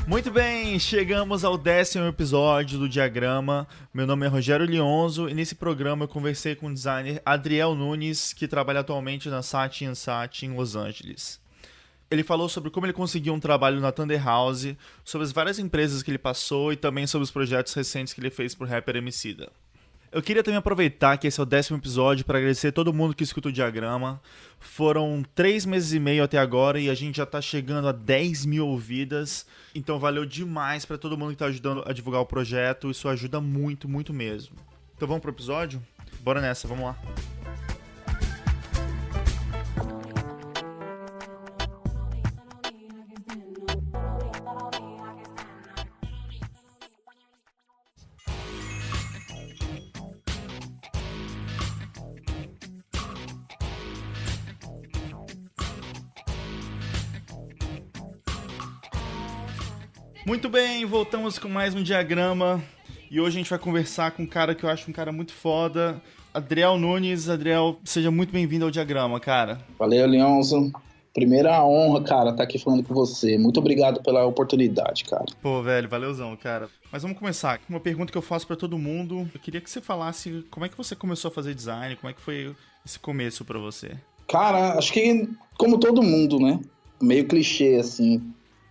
Muito bem, chegamos ao 10º episódio do Diagrama. Meu nome é Rogério Lionzo e nesse programa eu conversei com o designer Adriel Nunes, que trabalha atualmente na Saatchi & Saatchi em Los Angeles. Ele falou sobre como ele conseguiu um trabalho na Thunder House, sobre as várias empresas que ele passou e também sobre os projetos recentes que ele fez pro rapper Emicida. Eu queria também aproveitar que esse é o 10º episódio para agradecer a todo mundo que escuta o Diagrama. Foram 3 meses e meio até agora e a gente já tá chegando a 10 mil ouvidas. Então valeu demais para todo mundo que tá ajudando a divulgar o projeto. Isso ajuda muito, muito mesmo. Então vamos pro episódio? Bora nessa, vamos lá. Muito bem, voltamos com mais um Diagrama e hoje a gente vai conversar com um cara que eu acho um cara muito foda, Adriel Nunes. Adriel, seja muito bem-vindo ao Diagrama, cara. Valeu, Leonzo. Primeira honra, cara, estar aqui falando com você. Muito obrigado pela oportunidade, cara. Pô, velho, valeuzão, cara. Mas vamos começar. Uma pergunta que eu faço pra todo mundo. Eu queria que você falasse como é que você começou a fazer design, como é que foi esse começo pra você? Cara, acho que como todo mundo, né? Meio clichê, assim.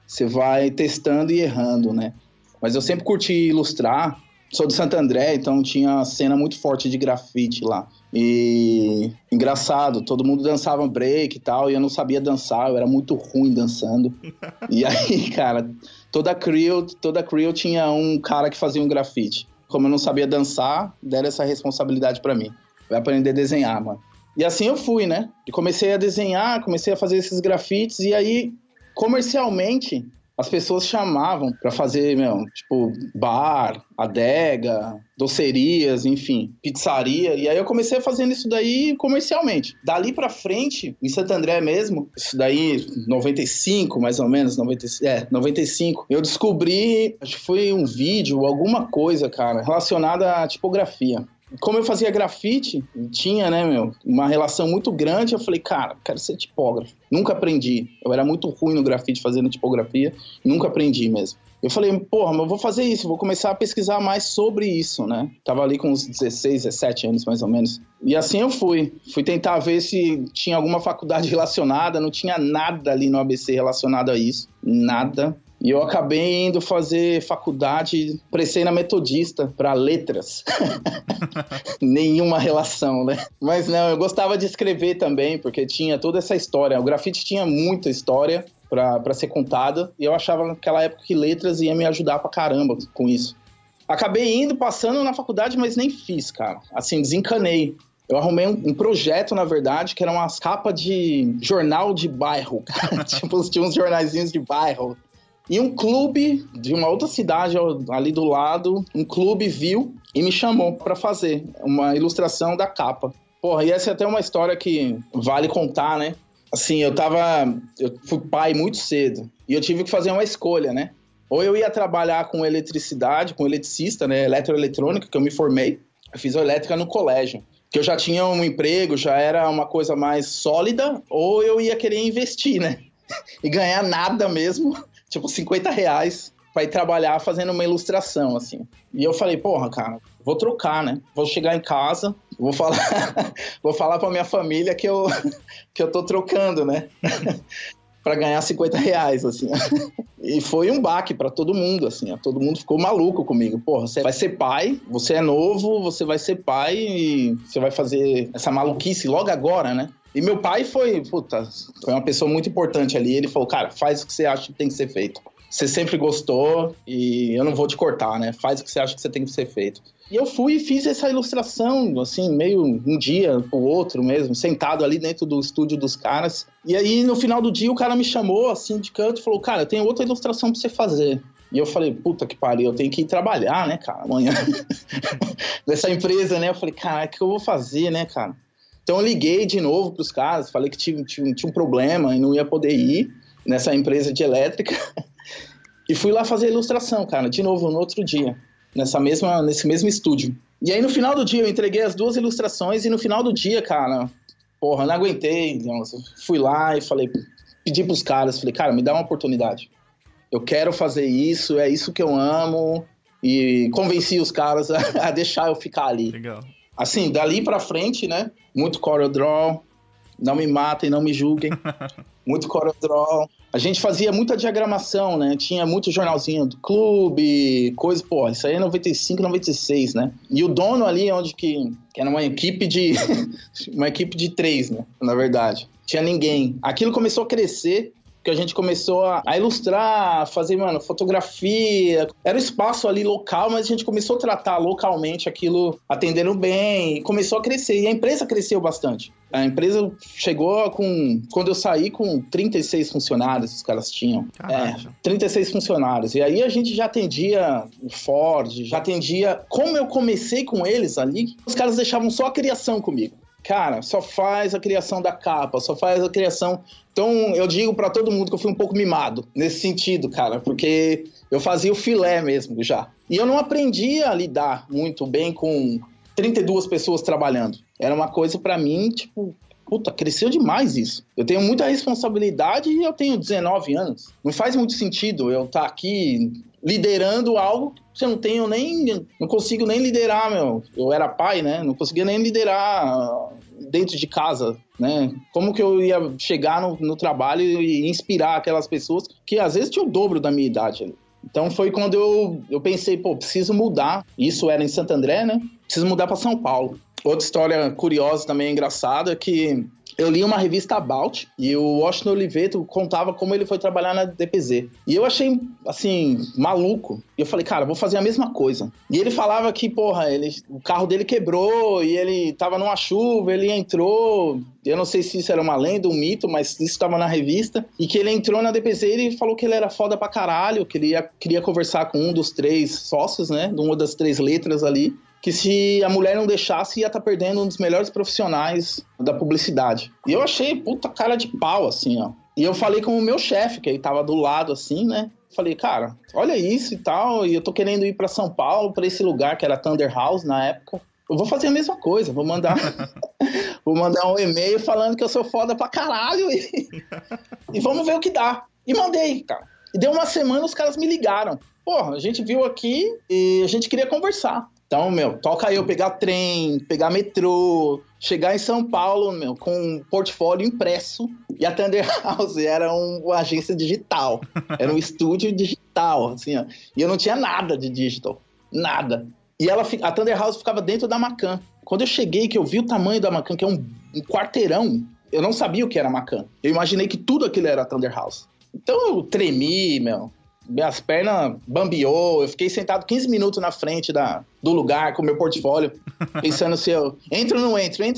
Você vai testando e errando, né? Mas eu sempre curti ilustrar. Sou de Santo André, então tinha cena muito forte de grafite lá. E engraçado, todo mundo dançava break e tal, e eu não sabia dançar, eu era muito ruim dançando. E aí, cara, toda crew tinha um cara que fazia um grafite. Como eu não sabia dançar, deram essa responsabilidade pra mim. Vai aprender a desenhar, mano. E assim eu fui, né? E comecei a desenhar, comecei a fazer esses grafites, e aí, comercialmente, as pessoas chamavam pra fazer, tipo, bar, adega, docerias, enfim, pizzaria. E aí eu comecei fazendo isso daí comercialmente. Dali pra frente, em Santo André mesmo, isso daí, 95, mais ou menos, 95, eu descobri, acho que foi um vídeo, alguma coisa, cara, relacionada à tipografia. Como eu fazia grafite, tinha, uma relação muito grande, eu falei, cara, quero ser tipógrafo. Nunca aprendi. Eu era muito ruim no grafite fazendo tipografia, nunca aprendi mesmo. Eu falei, porra, mas eu vou fazer isso, vou começar a pesquisar mais sobre isso, né? Tava ali com uns 16, 17 anos, mais ou menos. E assim eu fui. Fui tentar ver se tinha alguma faculdade relacionada, não tinha nada ali no ABC relacionado a isso. Nada. E eu acabei indo fazer faculdade, prestei na Metodista para letras. Nenhuma relação, né? Mas não, eu gostava de escrever também, porque tinha toda essa história. O grafite tinha muita história para ser contada, e eu achava naquela época que letras ia me ajudar pra caramba com isso. Acabei indo, passando na faculdade, mas nem fiz, cara. Assim, desencanei. Eu arrumei um projeto, na verdade, que era umas capas de jornal de bairro, cara. Tipo, tinha uns jornaizinhos de bairro. E um clube de uma outra cidade ali do lado, um clube viu e me chamou pra fazer uma ilustração da capa. Porra, e essa é até uma história que vale contar, né? Assim, eu fui pai muito cedo e eu tive que fazer uma escolha, né? Ou eu ia trabalhar com eletricidade, com eletricista, né? Eletroeletrônica, que eu me formei. Eu fiz elétrica no colégio. Que eu já tinha um emprego, já era uma coisa mais sólida, ou eu ia querer investir, né? E ganhar nada mesmo. Tipo, R$50 pra ir trabalhar fazendo uma ilustração, assim. E eu falei, porra, cara, vou trocar, né? Vou chegar em casa, vou falar pra minha família que eu tô trocando, né? Pra ganhar R$50, assim. E foi um baque pra todo mundo, assim. Todo mundo ficou maluco comigo. Porra, você vai ser pai, você é novo, você vai ser pai e você vai fazer essa maluquice logo agora, né? E meu pai foi uma pessoa muito importante ali. Ele falou, cara, faz o que você acha que tem que ser feito. Você sempre gostou e eu não vou te cortar, né? Faz o que você acha que você tem que ser feito. E eu fui e fiz essa ilustração, assim, meio um dia pro outro mesmo, sentado ali dentro do estúdio dos caras. E aí, no final do dia, o cara me chamou, assim, de canto e falou, cara, eu tenho outra ilustração pra você fazer. E eu falei, puta que pariu, eu tenho que ir trabalhar, né, cara, amanhã. Dessa empresa, né? Eu falei, cara, o que eu vou fazer, né, cara? Então eu liguei de novo pros caras, falei que tinha um problema e não ia poder ir nessa empresa de elétrica. E fui lá fazer a ilustração, cara, de novo, no outro dia, nesse mesmo estúdio. E aí no final do dia eu entreguei as 2 ilustrações e no final do dia, cara, porra, não aguentei. Fui lá e pedi pros caras, falei, cara, me dá uma oportunidade. eu quero fazer isso, é isso que eu amo, e convenci os caras a deixar eu ficar ali. Legal. Assim, dali pra frente, né, muito CorelDRAW, não me matem, não me julguem, muito CorelDRAW. A gente fazia muita diagramação, né, tinha muito jornalzinho do clube, coisa, pô, isso aí é 95, 96, né, e o dono ali, onde que era uma equipe de, uma equipe de 3, né, na verdade, tinha ninguém. Aquilo começou a crescer, que a gente começou a ilustrar, a fazer, mano, fotografia. Era um espaço ali local, mas a gente começou a tratar localmente aquilo, atendendo bem, e começou a crescer. E a empresa cresceu bastante. A empresa chegou quando eu saí, com 36 funcionários, os caras tinham. 36 funcionários. E aí a gente já atendia o Ford, já atendia... Como eu comecei com eles ali, os caras deixavam só a criação comigo. Cara, só faz a criação da capa, só faz a criação... Então, eu digo pra todo mundo que eu fui um pouco mimado nesse sentido, cara, porque eu fazia o filé mesmo já. E eu não aprendi a lidar muito bem com 32 pessoas trabalhando. Era uma coisa pra mim, tipo, puta, cresceu demais isso. Eu tenho muita responsabilidade e eu tenho 19 anos. Não faz muito sentido eu estar aqui liderando algo que eu não consigo nem liderar, meu. Eu era pai, né? Não conseguia nem liderar dentro de casa, né? Como que eu ia chegar no trabalho e inspirar aquelas pessoas que às vezes tinham o dobro da minha idade ali. Então foi quando eu pensei, pô, preciso mudar. Isso era em Santo André, né? Preciso mudar para São Paulo. Outra história curiosa também, engraçada, é que eu li uma revista About e o Washington Oliveto contava como ele foi trabalhar na DPZ. E eu achei, assim, maluco. E eu falei, cara, vou fazer a mesma coisa. E ele falava que, porra, o carro dele quebrou e ele tava numa chuva, ele entrou... Eu não sei se isso era uma lenda, um mito, mas isso estava na revista. E que ele entrou na DPZ e ele falou que ele era foda pra caralho, que ele queria conversar com um dos 3 sócios, né? De uma das 3 letras ali. Que se a mulher não deixasse, ia estar perdendo um dos melhores profissionais da publicidade. E eu achei, puta, cara de pau, assim, ó. E eu falei com o meu chefe, que ele tava do lado, assim, né? Falei, cara, olha isso e tal, e eu tô querendo ir pra São Paulo, pra esse lugar, que era Thunder House na época. Eu vou fazer a mesma coisa, vou mandar um e-mail falando que eu sou foda pra caralho e vamos ver o que dá. E mandei, cara. E deu uma semana, os caras me ligaram. Porra, a gente viu aqui e a gente queria conversar. Então, meu, toca eu pegar trem, pegar metrô, chegar em São Paulo, meu, com um portfólio impresso. E a Thunder House era uma agência digital. Era um estúdio digital, assim, ó. E eu não tinha nada de digital. Nada. E a Thunder House ficava dentro da Macan. Quando eu cheguei, que eu vi o tamanho da Macan, que é um quarteirão, eu não sabia o que era Macan. Eu imaginei que tudo aquilo era Thunder House. Então eu tremi, meu. Minhas pernas bambeou, eu fiquei sentado 15 minutos na frente do lugar com o meu portfólio, pensando se eu entro ou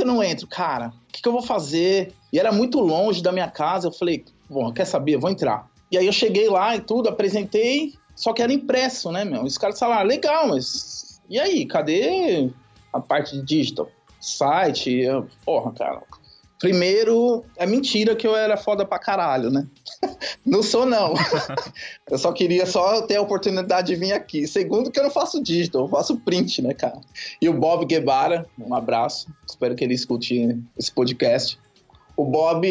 não entro. Cara, o que eu vou fazer? E era muito longe da minha casa, eu falei, bom, quer saber? Eu vou entrar. E aí eu cheguei lá e tudo, apresentei, só que era impresso, né, meu? Os caras falaram, legal, mas e aí, cadê a parte de digital? Site? Porra, cara... Primeiro, é mentira que eu era foda pra caralho, né? Não sou, não. Eu só queria ter a oportunidade de vir aqui. Segundo, que eu não faço digital, eu faço print, né, cara? E o Bob Guevara, um abraço. Espero que ele escute esse podcast. O Bob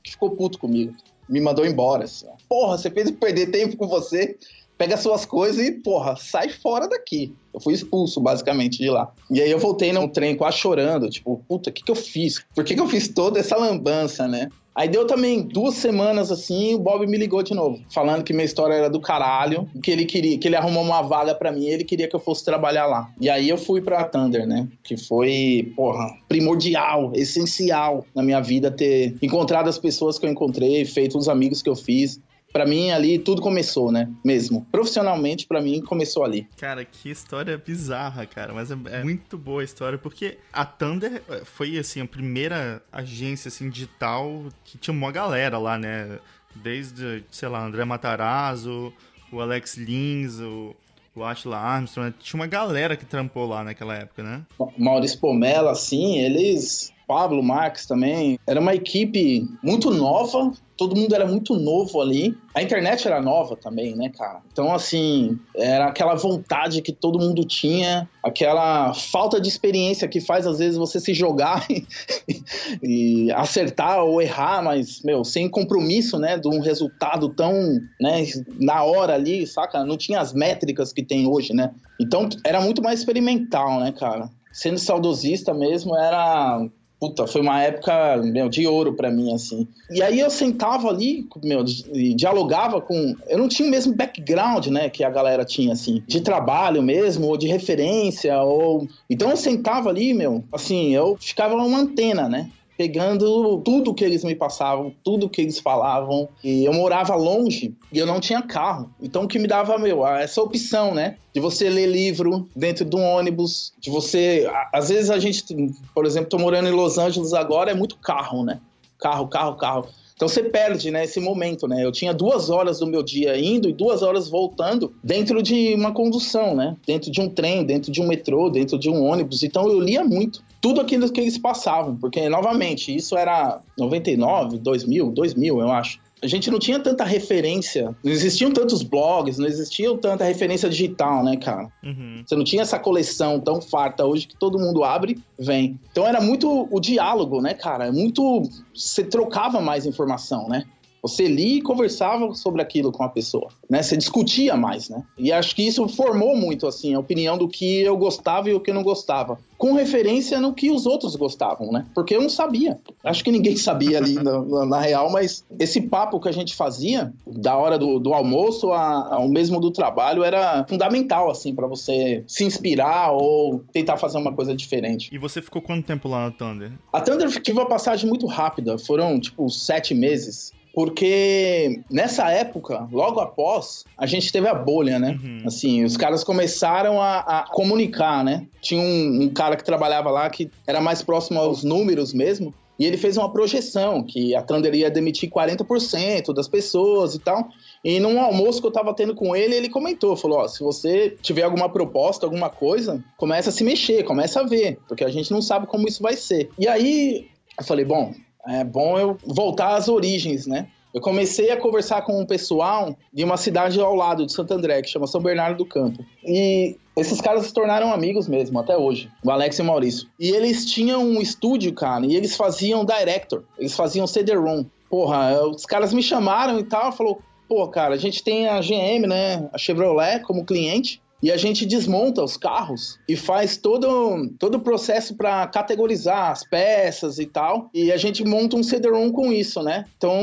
ficou puto comigo. Me mandou embora, assim. Porra, você fez eu perder tempo com você... Pega suas coisas e, porra, sai fora daqui. Eu fui expulso, basicamente, de lá. E aí eu voltei num trem quase chorando. Tipo, puta, o que eu fiz? Por que eu fiz toda essa lambança, né? Aí deu também 2 semanas, assim, o Bob me ligou de novo. Falando que minha história era do caralho. Que ele arrumou uma vaga pra mim. Ele queria que eu fosse trabalhar lá. E aí eu fui pra Thunder, né? Que foi, porra, primordial, essencial na minha vida ter encontrado as pessoas que eu encontrei, feito os amigos que eu fiz. Pra mim, ali, tudo começou, né? Mesmo. Profissionalmente, pra mim, começou ali. Cara, que história bizarra, cara. Mas é muito boa a história, porque a Thunder foi, assim, a primeira agência, assim, digital que tinha uma galera lá, né? Desde, sei lá, André Matarazzo, o Alex Lins, o Attila Armstrong. Tinha uma galera que trampou lá naquela época, né? Maurício Pomelo, assim, eles... Pablo Marques também. Era uma equipe muito nova, todo mundo era muito novo ali. A internet era nova também, né, cara? Então, assim, era aquela vontade que todo mundo tinha, aquela falta de experiência que faz, às vezes, você se jogar e acertar ou errar, mas, sem compromisso, né, de um resultado tão, né, na hora ali, saca? Não tinha as métricas que tem hoje, né? Então, era muito mais experimental, né, cara? Sendo saudosista mesmo, foi uma época, de ouro pra mim, assim. E aí eu sentava ali, e dialogava com... Eu não tinha o mesmo background, né, que a galera tinha, assim, de trabalho mesmo, ou de referência, ou... Então eu sentava ali, assim, eu ficava uma antena, né? Pegando tudo que eles me passavam, tudo que eles falavam. E eu morava longe e eu não tinha carro. Então o que me dava, essa opção, né? De você ler livro dentro de um ônibus, de você... Às vezes a gente, por exemplo, tô morando em Los Angeles agora, é muito carro, né? Carro. Então você perde, né, esse momento, né? Eu tinha 2 horas do meu dia indo e 2 horas voltando dentro de uma condução, né? Dentro de um trem, dentro de um metrô, dentro de um ônibus. Então eu lia muito. Tudo aquilo que eles passavam. Porque, novamente, isso era 99, 2000, eu acho. A gente não tinha tanta referência, não existiam tantos blogs, não existia tanta referência digital, né, cara? Uhum. Você não tinha essa coleção tão farta hoje que todo mundo abre, vem. Então era muito o diálogo, né, cara? Você trocava mais informação, né? Você lia e conversava sobre aquilo com a pessoa, né? Você discutia mais, né? E acho que isso formou muito, assim, a opinião do que eu gostava e o que eu não gostava. Com referência no que os outros gostavam, né? Porque eu não sabia. Acho que ninguém sabia ali, na real, mas esse papo que a gente fazia, da hora do almoço ao mesmo do trabalho, era fundamental, assim, pra você se inspirar ou tentar fazer uma coisa diferente. E você ficou quanto tempo lá na Thunder? A Thunder tive uma passagem muito rápida. Foram, 7 meses. Porque nessa época, logo após, a gente teve a bolha, né? Uhum. Assim, os caras começaram a comunicar, né? Tinha um cara que trabalhava lá que era mais próximo aos números mesmo. E ele fez uma projeção que a Thunder ia demitir 40% das pessoas e tal. E num almoço que eu tava tendo com ele, ele comentou, falou, se você tiver alguma proposta, alguma coisa, começa a se mexer, começa a ver, porque a gente não sabe como isso vai ser. E aí, eu falei, é bom eu voltar às origens, né? Eu comecei a conversar com um pessoal de uma cidade ao lado de Santo André, que chama São Bernardo do Campo. E esses caras se tornaram amigos mesmo, até hoje. O Alex e o Maurício. E eles tinham um estúdio, cara, e eles faziam director. Eles faziam CD-ROM. Porra, os caras me chamaram e tal, falou, cara, a gente tem a GM, né, a Chevrolet como cliente. E a gente desmonta os carros e faz todo o processo para categorizar as peças e tal. E a gente monta um CD-ROM com isso, né? Então,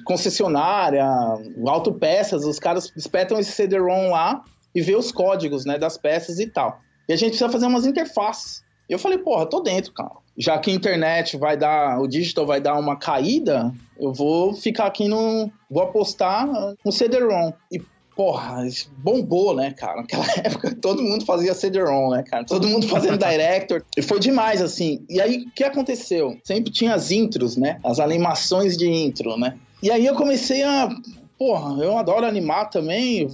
concessionária, autopeças, os caras espetam esse CD-ROM lá e vê os códigos, né, das peças e tal. E a gente precisa fazer umas interfaces. E eu falei, tô dentro, cara. Já que a internet o digital vai dar uma caída, eu vou ficar aqui vou apostar no CD-ROM. E bombou, né, cara? Naquela época, todo mundo fazia CD-ROM, né, cara? Todo mundo fazendo director. E foi demais, assim. E aí, o que aconteceu? Sempre tinha as intros, né? As animações de intro, né? E aí eu comecei eu adoro animar também.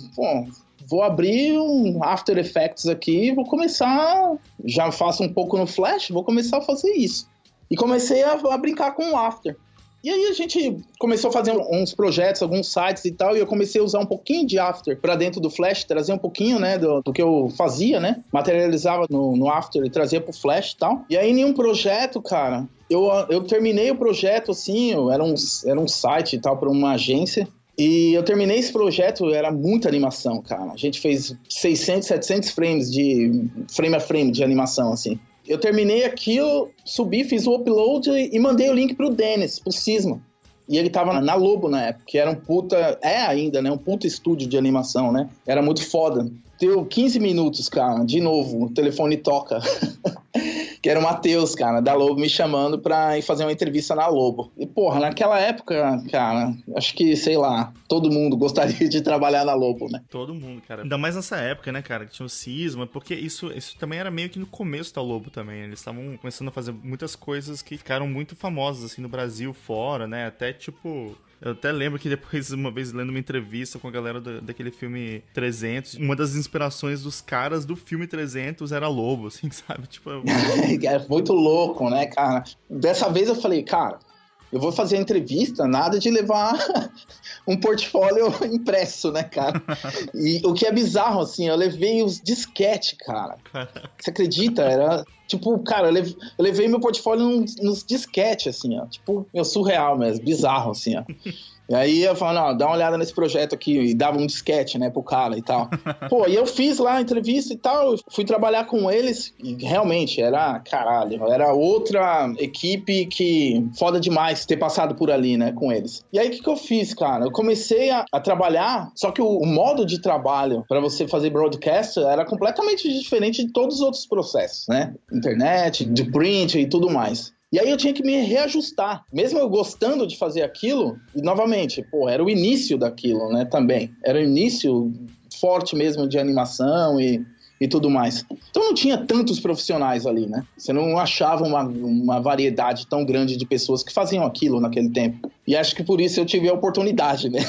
Vou abrir um After Effects aqui, vou começar... Já faço um pouco no Flash, vou começar a fazer isso. E comecei a brincar com o After. E aí a gente começou a fazer uns projetos, alguns sites e tal, e eu comecei a usar um pouquinho de After pra dentro do Flash, trazer um pouquinho, né, do que eu fazia, né, materializava no After e trazia pro Flash e tal. E aí em um projeto, cara, eu terminei o projeto, assim, era um site e tal pra uma agência, e eu terminei esse projeto, era muita animação, cara. A gente fez 600, 700 frames de frame a frame de animação, assim. Eu terminei aquilo, subi, fiz o upload e mandei o link pro Dennis, pro Cisma. E ele tava na Lobo na época, que era um puta estúdio de animação, né? Era muito foda. Deu 15 minutos, cara, de novo, o telefone toca. Que era o Matheus, cara, da Lobo, me chamando pra ir fazer uma entrevista na Lobo. E, naquela época, cara, acho que, sei lá, todo mundo gostaria de trabalhar na Lobo, né? Todo mundo, cara. Ainda mais nessa época, né, cara, que tinha o Cisma, porque isso também era meio que no começo da Lobo também. Eles estavam começando a fazer muitas coisas que ficaram muito famosas, assim, no Brasil, fora, né? Até, tipo... Eu até lembro que depois, uma vez, lendo uma entrevista com a galera daquele filme 300, uma das inspirações dos caras do filme 300 era Lobo, assim, sabe? Tipo... É muito louco, né, cara? Dessa vez eu falei, cara, eu vou fazer a entrevista, nada de levar um portfólio impresso, né, cara? E o que é bizarro, assim, eu levei os disquete, cara. Você acredita? Era, tipo, cara, eu levei meu portfólio nos disquete, assim, ó. Tipo, surreal mesmo, bizarro, assim, ó. E aí eu falo, não, dá uma olhada nesse projeto aqui, e dava um disquete, né, pro cara e tal. Pô, e eu fiz lá a entrevista e tal, fui trabalhar com eles, e realmente era, caralho, era outra equipe que foda demais ter passado por ali, né, com eles. E aí o que eu fiz, cara? Eu comecei a trabalhar, só que o modo de trabalho para você fazer broadcast era completamente diferente de todos os outros processos, né? Internet, de print e tudo mais. E aí eu tinha que me reajustar. Mesmo eu gostando de fazer aquilo, e novamente, pô, era o início daquilo, né, também. Era o início forte mesmo de animação e tudo mais. Então não tinha tantos profissionais ali, né? Você não achava uma variedade tão grande de pessoas que faziam aquilo naquele tempo. E acho que por isso eu tive a oportunidade, né?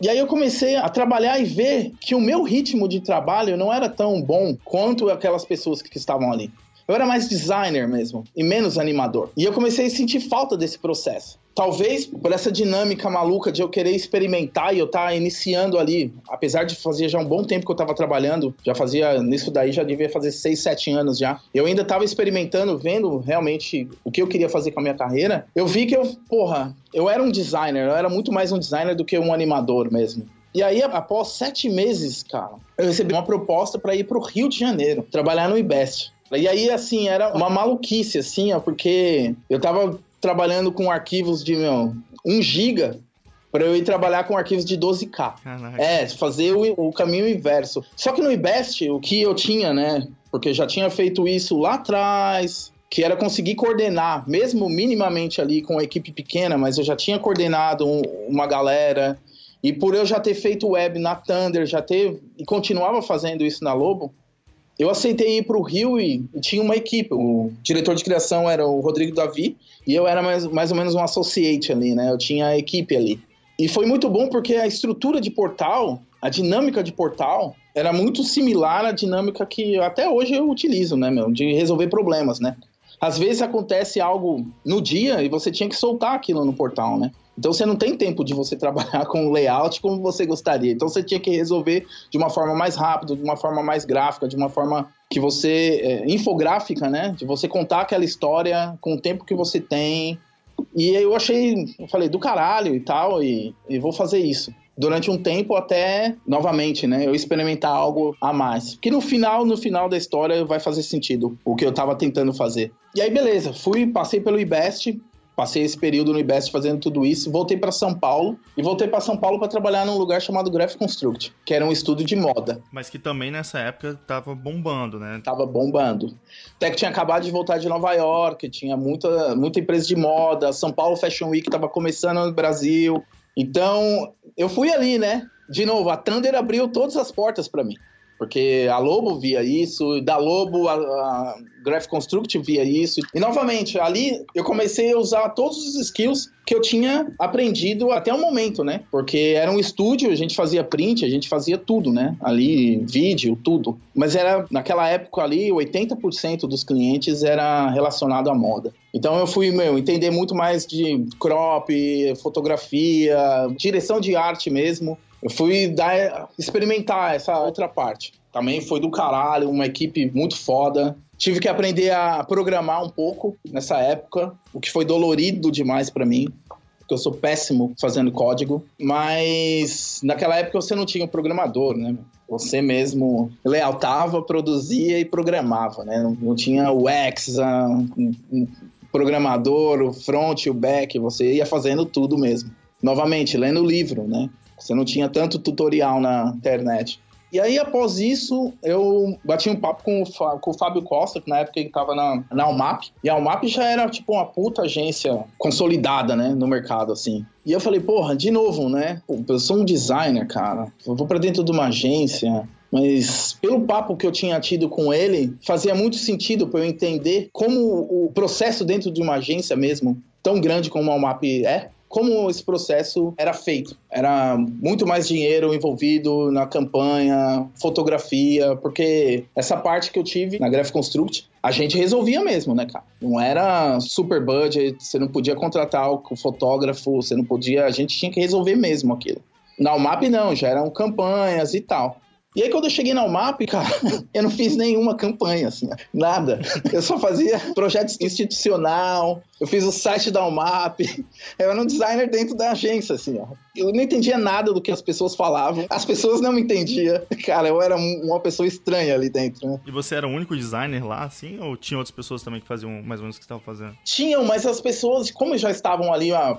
E aí eu comecei a trabalhar e ver que o meu ritmo de trabalho não era tão bom quanto aquelas pessoas que estavam ali. Eu era mais designer mesmo, e menos animador. E eu comecei a sentir falta desse processo. Talvez por essa dinâmica maluca de eu querer experimentar e eu estar iniciando ali, apesar de fazer já um bom tempo que eu estava trabalhando, já fazia, nisso daí já devia fazer 6, 7 anos já. Eu ainda estava experimentando, vendo realmente o que eu queria fazer com a minha carreira. Eu vi que eu era um designer, eu era muito mais um designer do que um animador mesmo. E aí, após 7 meses, cara, eu recebi uma proposta para ir para o Rio de Janeiro, trabalhar no IBEST. E aí, assim, era uma maluquice, assim, ó, porque eu tava trabalhando com arquivos de, 1 giga para eu ir trabalhar com arquivos de 12K. Caraca. Fazer o caminho inverso. Só que no IBEST, o que eu tinha, né, porque eu já tinha feito isso lá atrás, que era conseguir coordenar, mesmo minimamente ali com a equipe pequena, mas eu já tinha coordenado uma galera, e por eu já ter feito web na Thunder, e continuava fazendo isso na Lobo, eu aceitei ir para o Rio e tinha uma equipe. O diretor de criação era o Rodrigo Davi e eu era mais ou menos um associate ali, né? Eu tinha a equipe ali. E foi muito bom porque a estrutura de portal, a dinâmica de portal, era muito similar à dinâmica que até hoje eu utilizo, né, de resolver problemas, né? Às vezes acontece algo no dia e você tinha que soltar aquilo no portal, né? Então você não tem tempo de você trabalhar com o layout como você gostaria. Então você tinha que resolver de uma forma mais rápida, de uma forma mais gráfica, de uma forma que você... infográfica, né? De você contar aquela história com o tempo que você tem. E eu falei, do caralho e tal, e vou fazer isso. Durante um tempo até, novamente, né? Eu experimentar algo a mais. Que no final da história vai fazer sentido o que eu tava tentando fazer. E aí, beleza. Passei pelo IBEST. Passei esse período no IBEST fazendo tudo isso, voltei para São Paulo, e voltei para São Paulo para trabalhar num lugar chamado Graphic Construct, que era um estúdio de moda. Mas que também nessa época tava bombando, né? Tava bombando. Até que tinha acabado de voltar de Nova York, tinha muita empresa de moda, São Paulo Fashion Week tava começando no Brasil. Então, eu fui ali, né? De novo, a Thunder abriu todas as portas para mim. Porque a Lobo via isso, da Lobo a Graphic Construct via isso. E, novamente, ali eu comecei a usar todos os skills que eu tinha aprendido até o momento, né? Porque era um estúdio, a gente fazia print, a gente fazia tudo, né? Ali, vídeo, tudo. Mas naquela época ali, 80% dos clientes era relacionado à moda. Então eu fui, entender muito mais de crop, fotografia, direção de arte mesmo. Eu fui experimentar essa outra parte. Também foi do caralho, uma equipe muito foda. Tive que aprender a programar um pouco nessa época, o que foi dolorido demais pra mim, porque eu sou péssimo fazendo código. Mas naquela época você não tinha um programador, né? Você mesmo layoutava, produzia e programava, né? Não tinha o X, programador, o front, o back, você ia fazendo tudo mesmo. Novamente, lendo o livro, né? Você não tinha tanto tutorial na internet. E aí, após isso, eu bati um papo com o Fábio Costa, que na época ele estava na Almap. E a Almap já era, tipo, uma puta agência consolidada, né, no mercado, assim. E eu falei, porra, de novo, né? Eu sou um designer, cara. Eu vou pra dentro de uma agência. Mas pelo papo que eu tinha tido com ele, fazia muito sentido para eu entender como o processo dentro de uma agência mesmo, tão grande como a Almap é, como esse processo era feito. Era muito mais dinheiro envolvido na campanha, fotografia, porque essa parte que eu tive na Graphic Construct, a gente resolvia mesmo, né, cara? Não era super budget, você não podia contratar o fotógrafo, você não podia... A gente tinha que resolver mesmo aquilo. Na UMAP não, já eram campanhas e tal. E aí quando eu cheguei na UMAP, cara, eu não fiz nenhuma campanha, assim, nada. Eu só fazia projeto institucional, eu fiz o site da UMAP, eu era um designer dentro da agência, assim, ó. Eu não entendia nada do que as pessoas falavam, as pessoas não me entendiam. Cara, eu era uma pessoa estranha ali dentro, né? E você era o único designer lá, assim, ou tinha outras pessoas também que faziam mais ou menos o que você estava fazendo? Tinham, mas as pessoas, como já estavam ali há,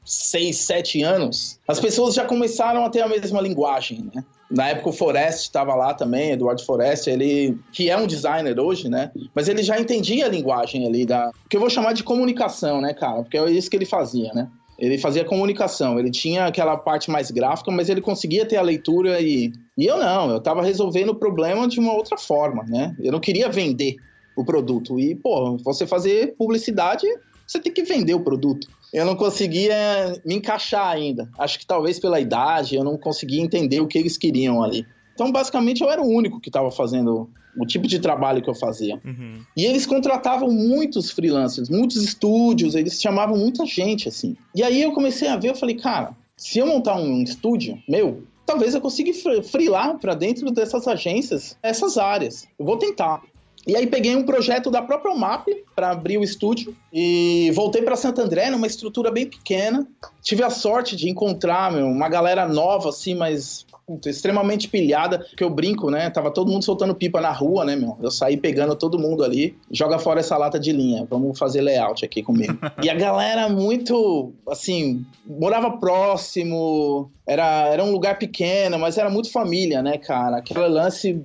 6, 7 anos, as pessoas já começaram a ter a mesma linguagem, né? Na época o Forest estava lá também, Eduardo Forest, ele que é um designer hoje, né? Mas ele já entendia a linguagem ali que eu vou chamar de comunicação, né, cara? Porque é isso que ele fazia, né? Ele fazia comunicação, ele tinha aquela parte mais gráfica, mas ele conseguia ter a leitura e eu não, eu estava resolvendo o problema de uma outra forma, né? Eu não queria vender o produto. E, pô, você fazer publicidade, você tem que vender o produto. Eu não conseguia me encaixar ainda. Acho que talvez pela idade, eu não conseguia entender o que eles queriam ali. Então, basicamente, eu era o único que estava fazendo o tipo de trabalho que eu fazia. Uhum. E eles contratavam muitos freelancers, muitos estúdios, eles chamavam muita gente, assim. E aí eu comecei a ver, eu falei, cara, se eu montar um estúdio meu, talvez eu consiga freelar para dentro dessas agências, essas áreas. Eu vou tentar. E aí peguei um projeto da própria UMAP para abrir o estúdio e voltei para Santo André numa estrutura bem pequena. Tive a sorte de encontrar uma galera nova, assim, mas extremamente pilhada, que eu brinco, né? Tava todo mundo soltando pipa na rua, né, meu? Eu saí pegando todo mundo ali, joga fora essa lata de linha, vamos fazer layout aqui comigo. E a galera muito, assim, morava próximo, era um lugar pequeno, mas era muito família, né, cara? Aquele lance...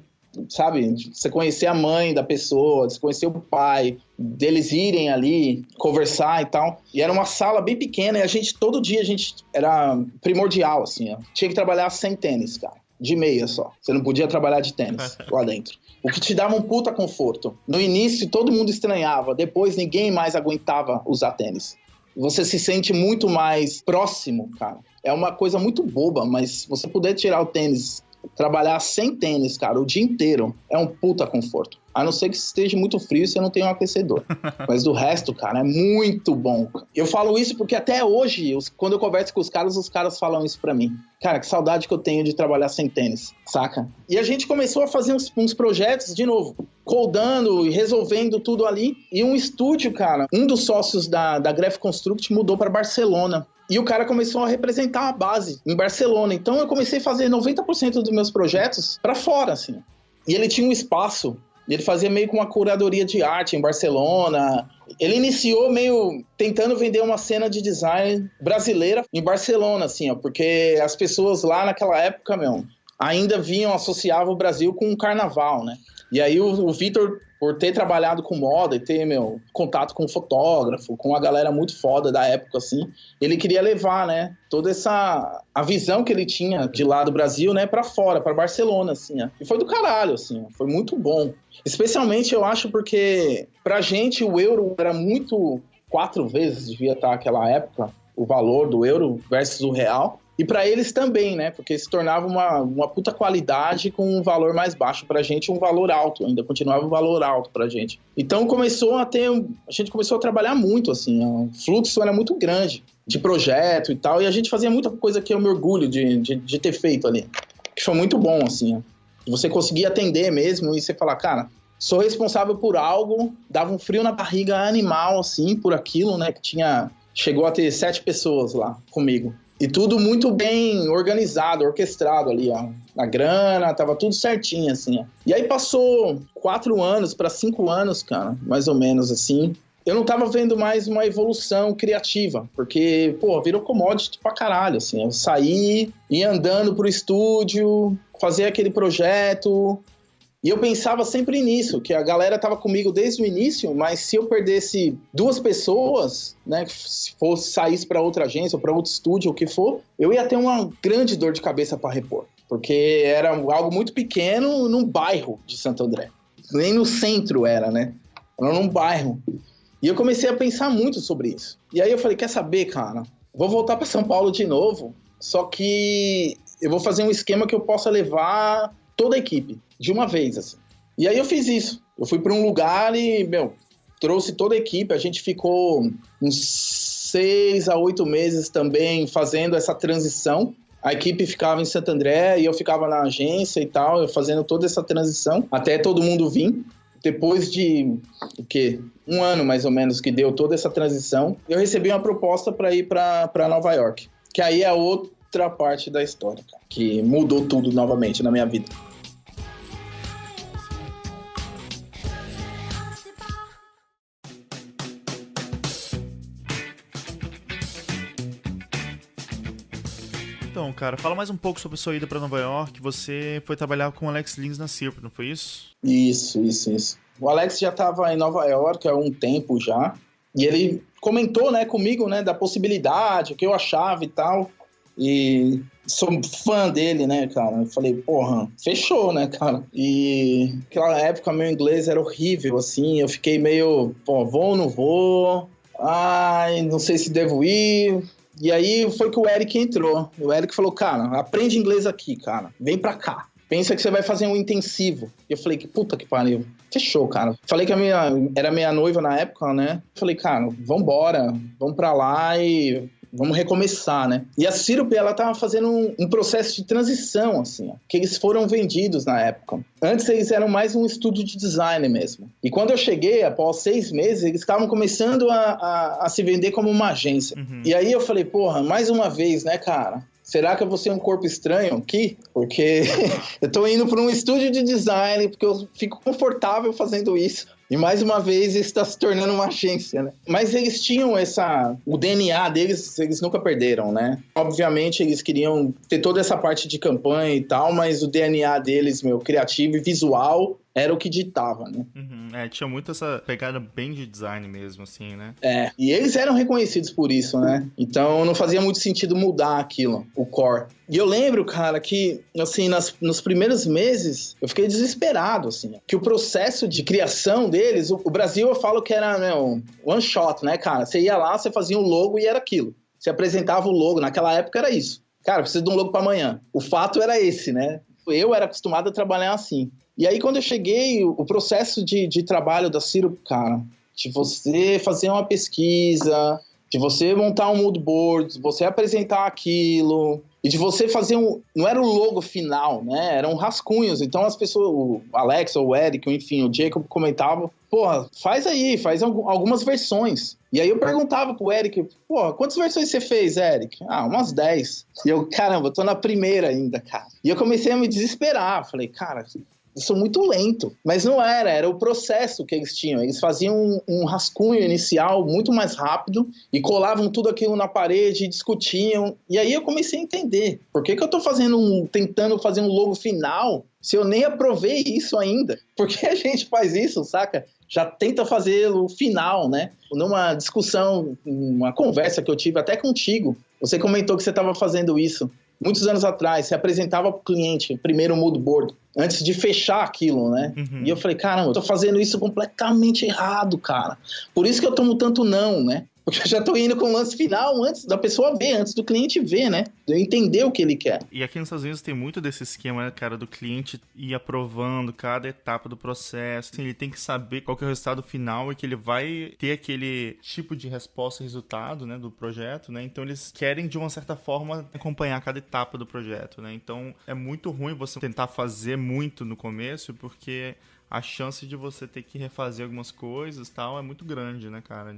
Sabe, você conhecer a mãe da pessoa, você conhecer o pai, deles irem ali conversar e tal. E era uma sala bem pequena e todo dia a gente era primordial, assim, ó. Tinha que trabalhar sem tênis, cara, de meia só. Você não podia trabalhar de tênis lá dentro. O que te dava um puta conforto. No início todo mundo estranhava, depois ninguém mais aguentava usar tênis. Você se sente muito mais próximo, cara. É uma coisa muito boba, mas você poder tirar o tênis... Trabalhar sem tênis, cara, o dia inteiro é um puta conforto. A não ser que esteja muito frio e você não tenha um aquecedor. Mas do resto, cara, é muito bom. Eu falo isso porque até hoje, quando eu converso com os caras falam isso pra mim. Cara, que saudade que eu tenho de trabalhar sem tênis, saca? E a gente começou a fazer uns projetos, de novo, codando e resolvendo tudo ali. E um estúdio, cara, um dos sócios da Graphic Construct mudou pra Barcelona. E o cara começou a representar a base em Barcelona. Então eu comecei a fazer 90% dos meus projetos para fora, assim. E ele tinha um espaço, ele fazia meio com uma curadoria de arte em Barcelona. Ele iniciou meio tentando vender uma cena de design brasileira em Barcelona, assim, ó. Porque as pessoas lá naquela época, ainda associavam o Brasil com o carnaval, né? E aí o Vitor, por ter trabalhado com moda e ter, contato com fotógrafo, com a galera muito foda da época, assim, ele queria levar, né, toda a visão que ele tinha de lá do Brasil, né, pra fora, pra Barcelona, assim, ó. E foi do caralho, assim, ó. Foi muito bom. Especialmente, eu acho, porque pra gente o euro era muito... 4 vezes devia estar naquela época o valor do euro versus o real. E para eles também, né? Porque se tornava uma puta qualidade com um valor mais baixo. Pra gente, um valor alto. Ainda continuava um valor alto pra gente. Então, a gente começou a trabalhar muito, assim. O fluxo era muito grande de projeto e tal. E a gente fazia muita coisa que eu me orgulho de ter feito ali. Que foi muito bom, assim. Você conseguir atender mesmo e você falar, cara, sou responsável por algo. Dava um frio na barriga animal, assim, por aquilo, né? Que chegou a ter 7 pessoas lá comigo. E tudo muito bem organizado, orquestrado ali, ó. A grana, tava tudo certinho, assim, ó. E aí passou 4 anos para 5 anos, cara, mais ou menos, assim. Eu não tava vendo mais uma evolução criativa, porque, virou commodity pra caralho, assim. Eu saí, ia andando pro estúdio, fazer aquele projeto... E eu pensava sempre nisso, que a galera tava comigo desde o início, mas se eu perdesse 2 pessoas, né, se saísse para outra agência ou para outro estúdio, o que for, eu ia ter uma grande dor de cabeça para repor, porque era algo muito pequeno num bairro de Santo André. Nem no centro era, né? Era num bairro. E eu comecei a pensar muito sobre isso. E aí eu falei, quer saber, cara? vou voltar para São Paulo de novo, só que eu vou fazer um esquema que eu possa levar toda a equipe, de uma vez, assim. E aí eu fiz isso. Eu fui para um lugar e, trouxe toda a equipe. A gente ficou uns 6 a 8 meses também fazendo essa transição. A equipe ficava em Santo André e eu ficava na agência e tal, eu fazendo toda essa transição, até todo mundo vir. Depois de, um ano mais ou menos que deu toda essa transição, eu recebi uma proposta para ir para Nova York. Que aí é outra parte da história, cara, que mudou tudo novamente na minha vida. Então, cara, fala mais um pouco sobre a sua ida para Nova York. Você foi trabalhar com o Alex Lins na Sirp, não foi isso? Isso. O Alex já estava em Nova York há um tempo já. E ele comentou, né, comigo, né, da possibilidade, o que eu achava e tal. E sou fã dele, né, cara? Eu falei, porra, fechou, né, cara? E naquela época meu inglês era horrível, assim. Eu fiquei meio, pô, vou ou não vou? Ai, não sei se devo ir. E aí foi que o Eric entrou. O Eric falou, cara, aprende inglês aqui, cara. Vem pra cá. Pensa que você vai fazer um intensivo. E eu falei, que puta que pariu. Fechou, cara. Falei que era minha noiva na época, né? Falei, cara, vambora. Vamos pra lá e vamos recomeçar, né? E a Syrup, ela tava fazendo um processo de transição, assim, ó, que eles foram vendidos na época. Antes eles eram mais um estúdio de design mesmo. E quando eu cheguei, após 6 meses, eles estavam começando a se vender como uma agência. Uhum. E aí eu falei, porra, mais uma vez, né, cara? Será que eu vou ser um corpo estranho aqui? Porque eu tô indo para um estúdio de design, porque eu fico confortável fazendo isso. E mais uma vez isso está se tornando uma agência, né? Mas eles tinham o DNA deles, eles nunca perderam, né? Obviamente eles queriam ter toda essa parte de campanha e tal, mas o DNA deles, criativo e visual, era o que ditava, né? Uhum. Tinha muito essa pegada bem de design mesmo, assim, né? E eles eram reconhecidos por isso, né? Então não fazia muito sentido mudar aquilo, o core. E eu lembro, cara, que, assim, nos primeiros meses, eu fiquei desesperado, assim, que o processo de criação deles, o Brasil eu falo que era, one shot, né, cara? Você ia lá, você fazia um logo e era aquilo. Você apresentava o logo, naquela época era isso. Cara, precisa de um logo pra amanhã. O fato era esse, né? Eu era acostumado a trabalhar assim. E aí, quando eu cheguei, o processo de trabalho da Syrup, cara, de você fazer uma pesquisa, de você montar um mood board, de você apresentar aquilo, e de você fazer não era o logo final, né? Eram rascunhos. Então, as pessoas, o Alex ou o Eric, enfim, o Jacob comentavam, porra, faz algumas versões. E aí eu perguntava pro Eric, porra, quantas versões você fez, Eric? Umas 10. E eu, caramba, eu tô na primeira ainda, cara. E eu comecei a me desesperar. Falei, cara, eu sou muito lento. Mas não era o processo que eles tinham. Eles faziam um rascunho inicial muito mais rápido e colavam tudo aquilo na parede e discutiam. E aí eu comecei a entender. Por que eu tô tentando fazer um logo final se eu nem aprovei isso ainda? Por que a gente faz isso, saca? Já tenta fazer o final, né? Numa discussão, uma conversa que eu tive até contigo, você comentou que você estava fazendo isso. Muitos anos atrás, você apresentava para o cliente primeiro o mood board, antes de fechar aquilo, né? Uhum. E eu falei, caramba, eu tô fazendo isso completamente errado, cara. Por isso que eu tomo tanto não, né? Porque eu já tô indo com o lance final antes da pessoa ver, antes do cliente ver, né? De eu entender o que ele quer. E aqui nos Estados Unidos tem muito desse esquema, né, cara, do cliente ir aprovando cada etapa do processo. Assim, ele tem que saber qual que é o resultado final e que ele vai ter aquele tipo de resposta e resultado, né, do projeto, né? Então eles querem, de uma certa forma, acompanhar cada etapa do projeto, né? Então é muito ruim você tentar fazer muito no começo, porque a chance de você ter que refazer algumas coisas e tal é muito grande, né, cara?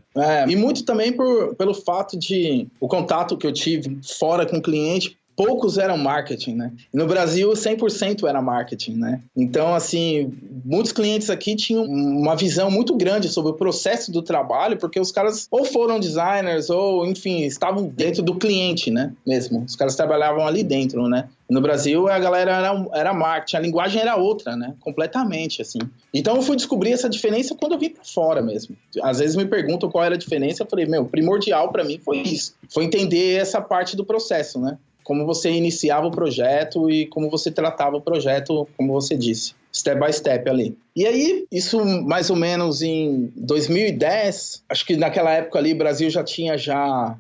E muito também pelo fato de o contato que eu tive fora com o cliente, poucos eram marketing, né? No Brasil, 100% era marketing, né? Então, assim, muitos clientes aqui tinham uma visão muito grande sobre o processo do trabalho, porque os caras ou foram designers ou, enfim, estavam dentro do cliente, né? Mesmo. Os caras trabalhavam ali dentro, né? No Brasil, a galera era marketing, a linguagem era outra, né? Completamente, assim. Então, eu fui descobrir essa diferença quando eu vim pra fora mesmo. Às vezes me perguntam qual era a diferença, eu falei, primordial pra mim foi isso. Foi entender essa parte do processo, né? Como você iniciava o projeto e como você tratava o projeto, como você disse. step by step ali. E aí, isso mais ou menos em 2010, acho que naquela época ali o Brasil já tinha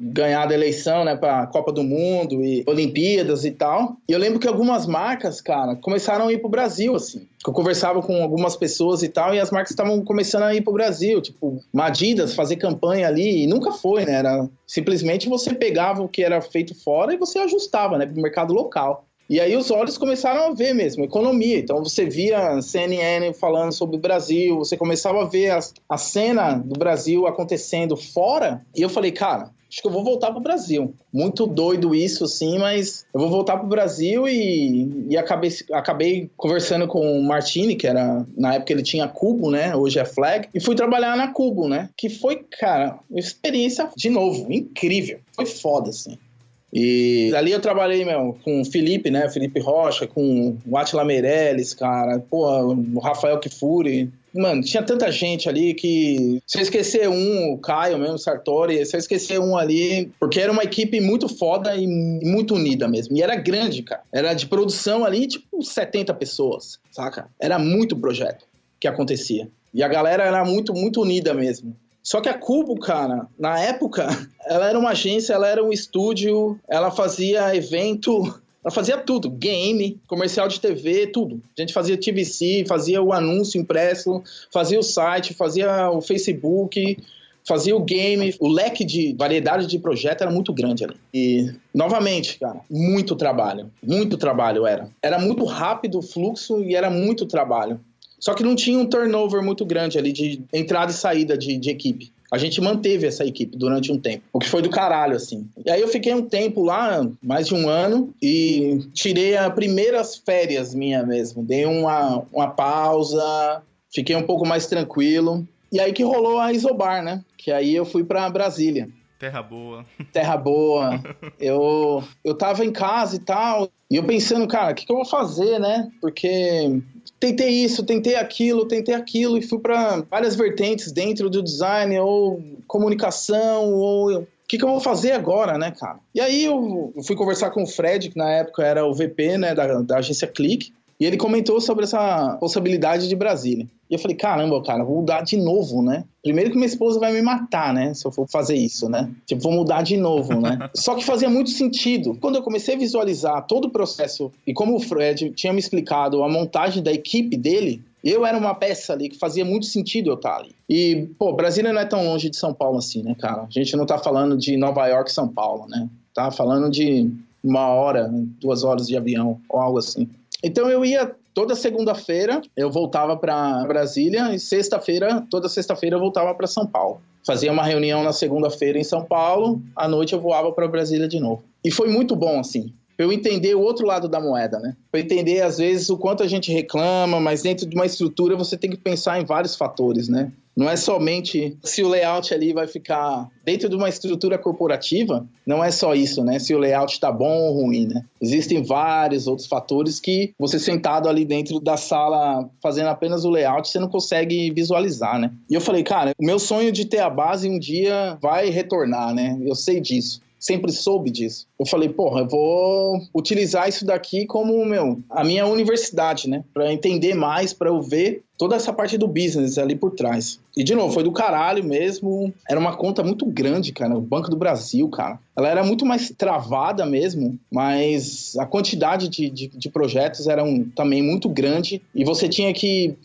ganhado a eleição, né, para a Copa do Mundo e Olimpíadas e tal. E eu lembro que algumas marcas, cara, começaram a ir pro Brasil, assim. Eu conversava com algumas pessoas e tal, e as marcas estavam começando a ir pro Brasil, tipo, uma Adidas fazer campanha ali, e nunca foi, né, era simplesmente você pegava o que era feito fora e você ajustava, né, pro mercado local. E aí os olhos começaram a ver mesmo, economia. Então você via CNN falando sobre o Brasil, você começava a ver a cena do Brasil acontecendo fora. E eu falei, cara, acho que eu vou voltar pro Brasil. Muito doido isso, assim, mas eu vou voltar pro Brasil e acabei conversando com o Martini, que era, na época ele tinha Cubo, né? Hoje é Flag. E fui trabalhar na Cubo, né? Que foi, cara, uma experiência, de novo, incrível. Foi foda, assim. E ali eu trabalhei, com o Felipe, né? Felipe Rocha, com o Átila Meirelles, cara. Pô, o Rafael Kifuri. Mano, tinha tanta gente ali que... Se eu esquecer o Caio mesmo, Sartori, se eu esquecer ali... Porque era uma equipe muito foda e muito unida mesmo. E era grande, cara. Era de produção ali, tipo, 70 pessoas, saca? Era muito projeto que acontecia. E a galera era muito, muito unida mesmo. Só que a Cubo, cara, na época, ela era uma agência, ela era um estúdio, ela fazia evento, ela fazia tudo, game, comercial de TV, tudo. A gente fazia TVC, fazia o anúncio impresso, fazia o site, fazia o Facebook, fazia o game, o leque de variedade de projeto era muito grande ali. E, novamente, cara, muito trabalho era. Era muito rápido o fluxo e era muito trabalho. Só que não tinha um turnover muito grande ali de entrada e saída de equipe. A gente manteve essa equipe durante um tempo, o que foi do caralho, assim. E aí eu fiquei um tempo lá, mais de um ano, e tirei as primeiras férias minha mesmo. Dei uma pausa, fiquei um pouco mais tranquilo. E aí que rolou a Isobar, né? Que aí eu fui pra Brasília. Terra boa. Terra boa. Eu tava em casa e tal, e eu pensando, cara, o que eu vou fazer, né? Porque... Tentei isso, tentei aquilo, e fui para várias vertentes dentro do design, ou comunicação, ou... O que eu vou fazer agora, né, cara? E aí eu fui conversar com o Fred, que na época era o VP, né, da agência Click, e ele comentou sobre essa possibilidade de Brasília. E eu falei, caramba, cara, vou mudar de novo, né? Primeiro que minha esposa vai me matar, né? Se eu for fazer isso, né? Tipo, vou mudar de novo, né? Só que fazia muito sentido. Quando eu comecei a visualizar todo o processo, e como o Fred tinha me explicado a montagem da equipe dele, eu era uma peça ali que fazia muito sentido eu estar ali. E, pô, Brasília não é tão longe de São Paulo assim, né, cara? A gente não tá falando de Nova York, São Paulo, né? Tá falando de 1 hora, 2 horas de avião, ou algo assim. Então eu ia toda segunda-feira, eu voltava para Brasília, e toda sexta-feira eu voltava para São Paulo. Fazia uma reunião na segunda-feira em São Paulo, à noite eu voava para Brasília de novo. E foi muito bom, assim, para eu entender o outro lado da moeda, né? Para entender, às vezes, o quanto a gente reclama, mas dentro de uma estrutura você tem que pensar em vários fatores, né? Não é somente se o layout ali vai ficar dentro de uma estrutura corporativa, não é só isso, né? Se o layout está bom ou ruim, né? Existem vários outros fatores que você sentado ali dentro da sala fazendo apenas o layout, você não consegue visualizar, né? E eu falei, cara, o meu sonho de ter a base um dia vai retornar, né? Eu sei disso. Sempre soube disso. Eu falei, porra, eu vou utilizar isso daqui como, a minha universidade, né? Pra entender mais, pra eu ver toda essa parte do business ali por trás. E, de novo, foi do caralho mesmo. Era uma conta muito grande, cara. O Banco do Brasil, cara. Ela era muito mais travada mesmo, mas a quantidade de projetos era também muito grande. E você tinha que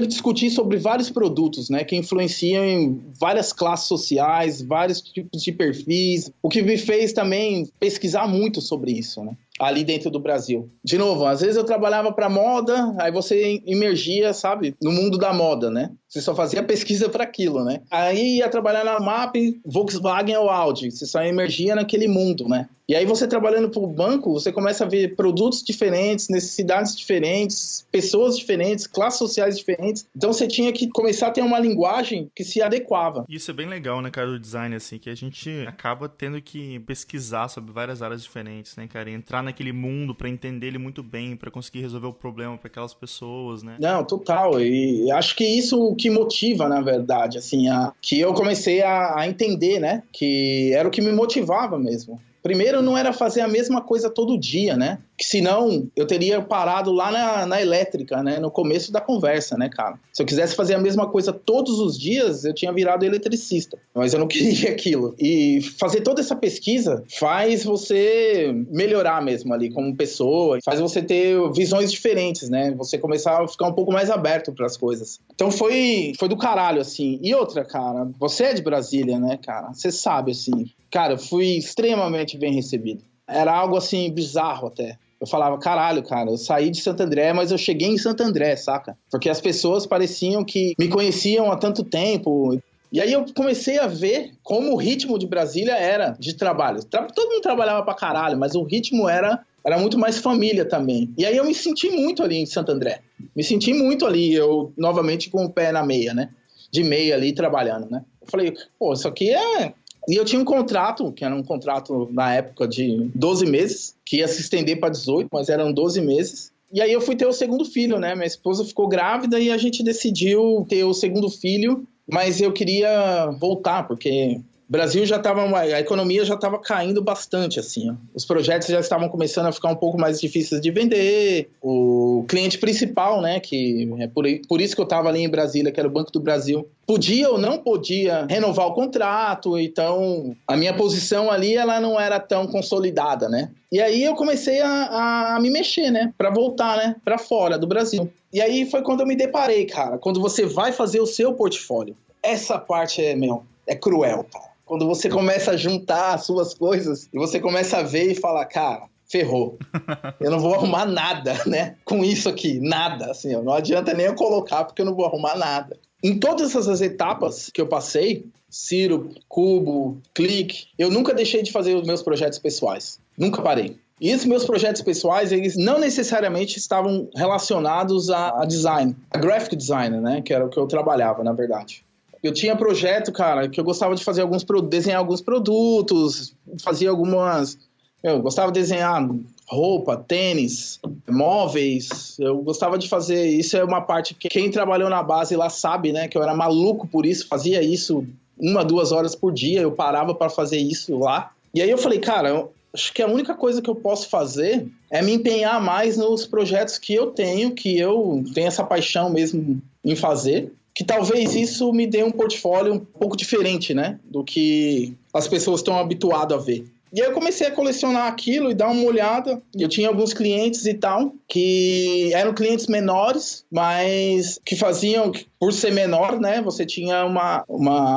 discutir sobre vários produtos, né? Que influenciam em várias classes sociais, vários tipos de perfis. O que me fez também pesquisar muito sobre isso, né? Ali dentro do Brasil. De novo, às vezes eu trabalhava para moda, aí você imergia, sabe, no mundo da moda, né? Você só fazia pesquisa para aquilo, né? Aí ia trabalhar na MAP, Volkswagen ou Audi, você só emergia naquele mundo, né? E aí você trabalhando para o banco, você começa a ver produtos diferentes, necessidades diferentes, pessoas diferentes, classes sociais diferentes. Então você tinha que começar a ter uma linguagem que se adequava. Isso é bem legal, né, cara, do design, assim, que a gente acaba tendo que pesquisar sobre várias áreas diferentes, né, cara? E entrar naquele mundo para entender ele muito bem, para conseguir resolver o problema para aquelas pessoas, né? Não, total. E acho que isso que motiva, na verdade, assim, que eu comecei a entender, né? Que era o que me motivava mesmo. Primeiro, não era fazer a mesma coisa todo dia, né? Que senão eu teria parado lá na elétrica, né? No começo da conversa, né, cara? Se eu quisesse fazer a mesma coisa todos os dias, eu tinha virado eletricista. Mas eu não queria aquilo. E fazer toda essa pesquisa faz você melhorar mesmo ali como pessoa, faz você ter visões diferentes, né? Você começar a ficar um pouco mais aberto para as coisas. Então foi do caralho, assim. E outra, cara, você é de Brasília, né, cara? Você sabe, assim. Cara, eu fui extremamente bem recebido. Era algo, assim, bizarro até. Eu falava, caralho, cara, eu saí de Santo André, mas eu cheguei em Santo André, saca? Porque as pessoas pareciam que me conheciam há tanto tempo. E aí eu comecei a ver como o ritmo de Brasília era de trabalho. Todo mundo trabalhava pra caralho, mas o ritmo era muito mais família também. E aí eu me senti muito ali em Santo André. Me senti muito ali, eu novamente com o pé na meia, né? De meia ali, trabalhando, né? Eu falei, pô, isso aqui é... E eu tinha um contrato, que era um contrato na época de 12 meses, que ia se estender para 18, mas eram 12 meses. E aí eu fui ter o segundo filho, né? Minha esposa ficou grávida e a gente decidiu ter o segundo filho, mas eu queria voltar, porque o Brasil já estava... A economia já estava caindo bastante, assim, ó. Os projetos já estavam começando a ficar um pouco mais difíceis de vender. O cliente principal, né? Que é por isso que eu estava ali em Brasília, que era o Banco do Brasil, podia ou não podia renovar o contrato. Então, a minha posição ali, ela não era tão consolidada, né? E aí eu comecei a me mexer, né? Para voltar, né? Para fora do Brasil. E aí foi quando eu me deparei, cara. Quando você vai fazer o seu portfólio. Essa parte é cruel, cara. Quando você começa a juntar as suas coisas e você começa a ver e falar, cara, ferrou. Eu não vou arrumar nada, né? Com isso aqui, nada. Assim, ó, não adianta nem eu colocar porque eu não vou arrumar nada. Em todas essas etapas que eu passei, Ciro, Cubo, Click, eu nunca deixei de fazer os meus projetos pessoais. Nunca parei. E esses meus projetos pessoais, eles não necessariamente estavam relacionados a design, a graphic designer, né? Que era o que eu trabalhava, na verdade. Eu tinha projeto, cara, que eu gostava de fazer desenhar alguns produtos, fazia algumas... Eu gostava de desenhar roupa, tênis, móveis. Eu gostava de fazer... Isso é uma parte que quem trabalhou na base lá sabe, né? Que eu era maluco por isso, fazia isso 1, 2 horas por dia. Eu parava para fazer isso lá. E aí eu falei, cara, acho que a única coisa que eu posso fazer é me empenhar mais nos projetos que eu tenho essa paixão mesmo em fazer. Que talvez isso me dê um portfólio um pouco diferente, né? Do que as pessoas estão habituadas a ver. E aí eu comecei a colecionar aquilo e dar uma olhada. Eu tinha alguns clientes e tal, que eram clientes menores, mas que faziam, por ser menor, né? Você tinha uma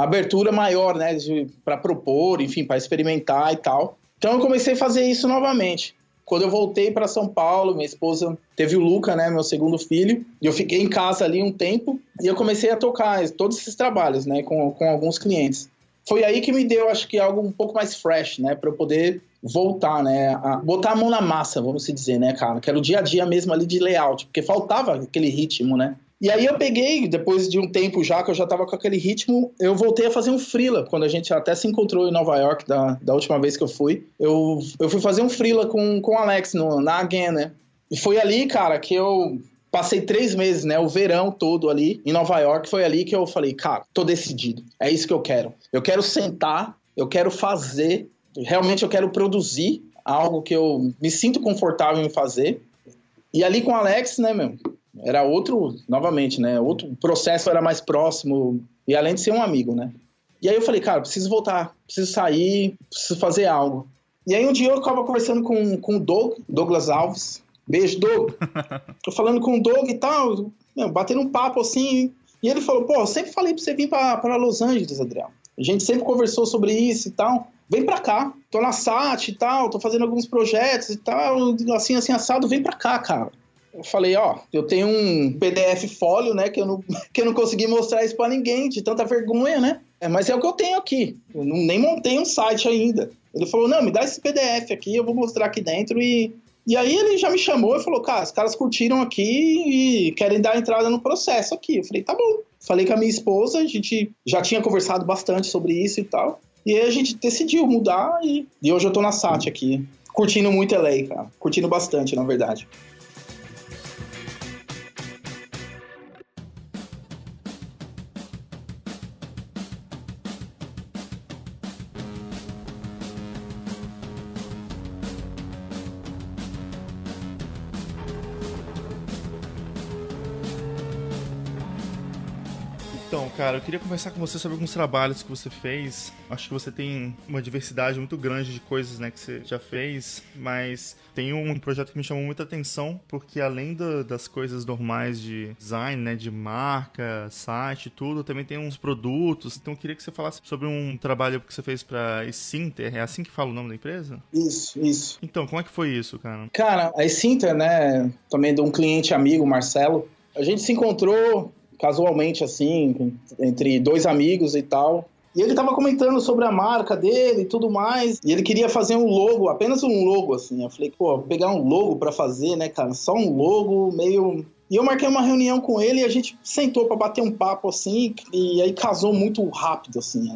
abertura maior, né? Para propor, enfim, para experimentar e tal. Então eu comecei a fazer isso novamente. Quando eu voltei para São Paulo, minha esposa teve o Luca, né, meu segundo filho, e eu fiquei em casa ali um tempo, e eu comecei a tocar todos esses trabalhos, né, com alguns clientes. Foi aí que me deu, acho que, algo um pouco mais fresh, né, para eu poder voltar, né, a botar a mão na massa, vamos dizer, né, cara, que era o dia a dia mesmo ali de layout, porque faltava aquele ritmo, né. E aí eu peguei, depois de um tempo já, que eu já tava com aquele ritmo, eu voltei a fazer um freela, quando a gente até se encontrou em Nova York, da última vez que eu fui. Eu fui fazer um freela com o Alex na Again, né? E foi ali, cara, que eu passei 3 meses, né? O verão todo ali em Nova York, foi ali que eu falei, cara, tô decidido, é isso que eu quero. Eu quero sentar, eu quero fazer, realmente eu quero produzir algo que eu me sinto confortável em fazer. E ali com o Alex, né, meu? Era outro, novamente, né? Outro processo, era mais próximo. E além de ser um amigo, né? E aí eu falei, cara, preciso voltar. Preciso sair, preciso fazer algo. E aí um dia eu estava conversando com o Douglas Alves. Beijo, Doug. Tô falando com o Doug e tal, batendo um papo assim. E ele falou, pô, eu sempre falei pra você vir pra Los Angeles, Adriano. A gente sempre conversou sobre isso e tal. Vem pra cá. Tô na SAT e tal, tô fazendo alguns projetos e tal. Assim, assado, vem pra cá, cara. Eu falei, ó, eu tenho um PDF fólio, né, que eu não consegui mostrar isso pra ninguém, de tanta vergonha, né? Mas é o que eu tenho aqui. Eu nem montei um site ainda. Ele falou, não, me dá esse PDF aqui, eu vou mostrar aqui dentro. E aí ele já me chamou e falou, cara, os caras curtiram aqui e querem dar entrada no processo aqui. Eu falei, tá bom. Falei com a minha esposa, a gente já tinha conversado bastante sobre isso e tal. E aí a gente decidiu mudar e hoje eu tô na SAT aqui. Curtindo muito LA, cara. Curtindo bastante, na verdade. Então, cara, eu queria conversar com você sobre alguns trabalhos que você fez. Acho que você tem uma diversidade muito grande de coisas, né, que você já fez, mas tem um projeto que me chamou muita atenção, porque além das coisas normais de design, né, de marca, site, tudo, também tem uns produtos. Então eu queria que você falasse sobre um trabalho que você fez pra Essinter. É assim que fala o nome da empresa? Isso. Então, como é que foi isso, cara? Cara, a Essinter, né, também de um cliente amigo, Marcelo, a gente se encontrou casualmente, assim, entre dois amigos e tal. E ele tava comentando sobre a marca dele e tudo mais. E ele queria fazer um logo, apenas um logo, assim. Eu falei, pô, pegar um logo pra fazer, né, cara? Só um logo meio... E eu marquei uma reunião com ele e a gente sentou pra bater um papo, assim, e aí casou muito rápido, assim,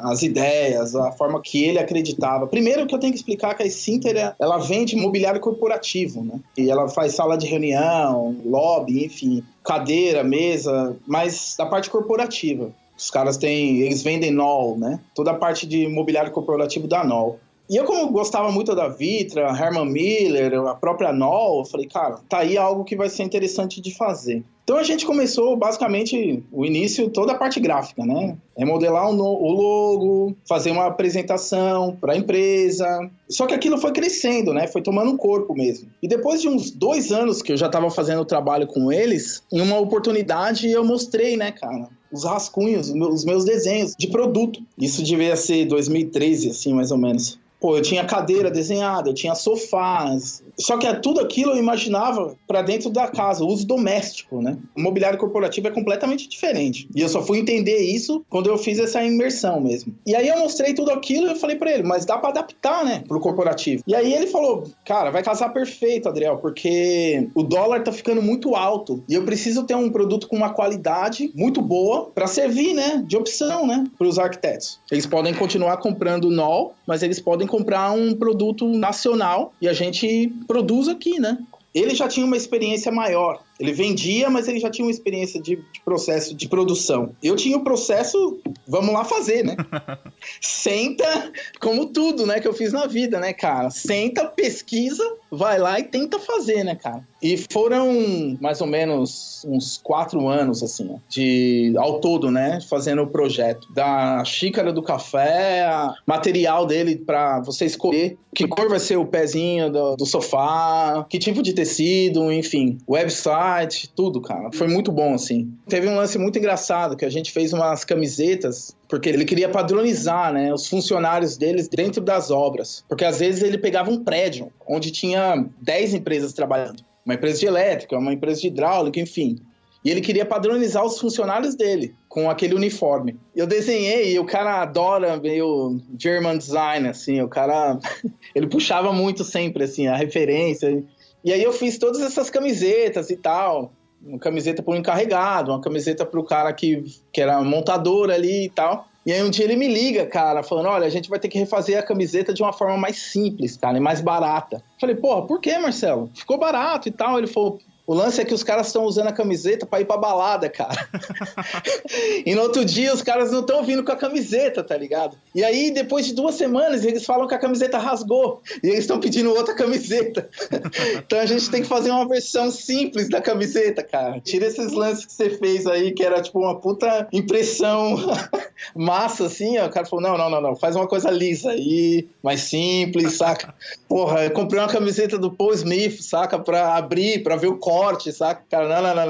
as ideias, a forma que ele acreditava. Primeiro que eu tenho que explicar que a Essinter, ela vende mobiliário corporativo, né? E ela faz sala de reunião, lobby, enfim, cadeira, mesa, mas da parte corporativa. Os caras eles vendem NOL, né? Toda a parte de mobiliário corporativo da NOL. E eu, como gostava muito da Vitra, Herman Miller, a própria NOL, eu falei, cara, tá aí algo que vai ser interessante de fazer. Então a gente começou, basicamente, o início, toda a parte gráfica, né? Remodelar o logo, fazer uma apresentação para a empresa. Só que aquilo foi crescendo, né? Foi tomando um corpo mesmo. E depois de uns 2 anos que eu já estava fazendo o trabalho com eles, em uma oportunidade eu mostrei, né, cara, os rascunhos, os meus desenhos de produto. Isso devia ser 2013, assim, mais ou menos. Pô, eu tinha cadeira desenhada, eu tinha sofás. Só que tudo aquilo eu imaginava para dentro da casa, uso doméstico, né? O mobiliário corporativo é completamente diferente. E eu só fui entender isso quando eu fiz essa imersão mesmo. E aí eu mostrei tudo aquilo e eu falei para ele, mas dá para adaptar, né, pro corporativo. E aí ele falou, cara, vai casar perfeito, Adriel, porque o dólar tá ficando muito alto e eu preciso ter um produto com uma qualidade muito boa para servir, né, de opção, né, pros arquitetos. Eles podem continuar comprando NOL, mas eles podem comprar um produto nacional e a gente produz aqui, né? Ele já tinha uma experiência maior. Ele vendia, mas ele já tinha uma experiência de processo de produção. Eu tinha o processo, vamos lá fazer, né? Senta, como tudo, né, que eu fiz na vida, né, cara? Senta, pesquisa, vai lá e tenta fazer, né, cara? E foram mais ou menos uns 4 anos, assim, ao todo, né, fazendo o projeto. Da xícara do café, material dele pra você escolher que cor vai ser o pezinho do sofá, que tipo de tecido, enfim, website, tudo, cara. Foi muito bom, assim. Teve um lance muito engraçado, que a gente fez umas camisetas, porque ele queria padronizar, né, os funcionários deles dentro das obras. Porque às vezes ele pegava um prédio onde tinha 10 empresas trabalhando. Uma empresa de elétrica, uma empresa de hidráulica, enfim. E ele queria padronizar os funcionários dele com aquele uniforme. Eu desenhei e o cara adora meio German design, assim. O cara, ele puxava muito sempre, assim, a referência. E aí eu fiz todas essas camisetas e tal. Uma camiseta para o encarregado, uma camiseta para o cara que era montador ali e tal. E aí um dia ele me liga, cara, falando, olha, a gente vai ter que refazer a camiseta de uma forma mais simples, cara, e mais barata. Falei, porra, por que, Marcelo? Ficou barato e tal. Ele falou, o lance é que os caras estão usando a camiseta pra ir pra balada, cara. E no outro dia os caras não estão vindo com a camiseta, tá ligado? E aí, depois de 2 semanas, eles falam que a camiseta rasgou. E eles estão pedindo outra camiseta. Então a gente tem que fazer uma versão simples da camiseta, cara. Tira esses lances que você fez aí, que era tipo uma puta impressão massa, assim. Ó. O cara falou, não. Faz uma coisa lisa aí, mais simples, saca? Porra, eu comprei uma camiseta do Paul Smith, saca? Pra abrir, pra ver o corte, saca? Cara,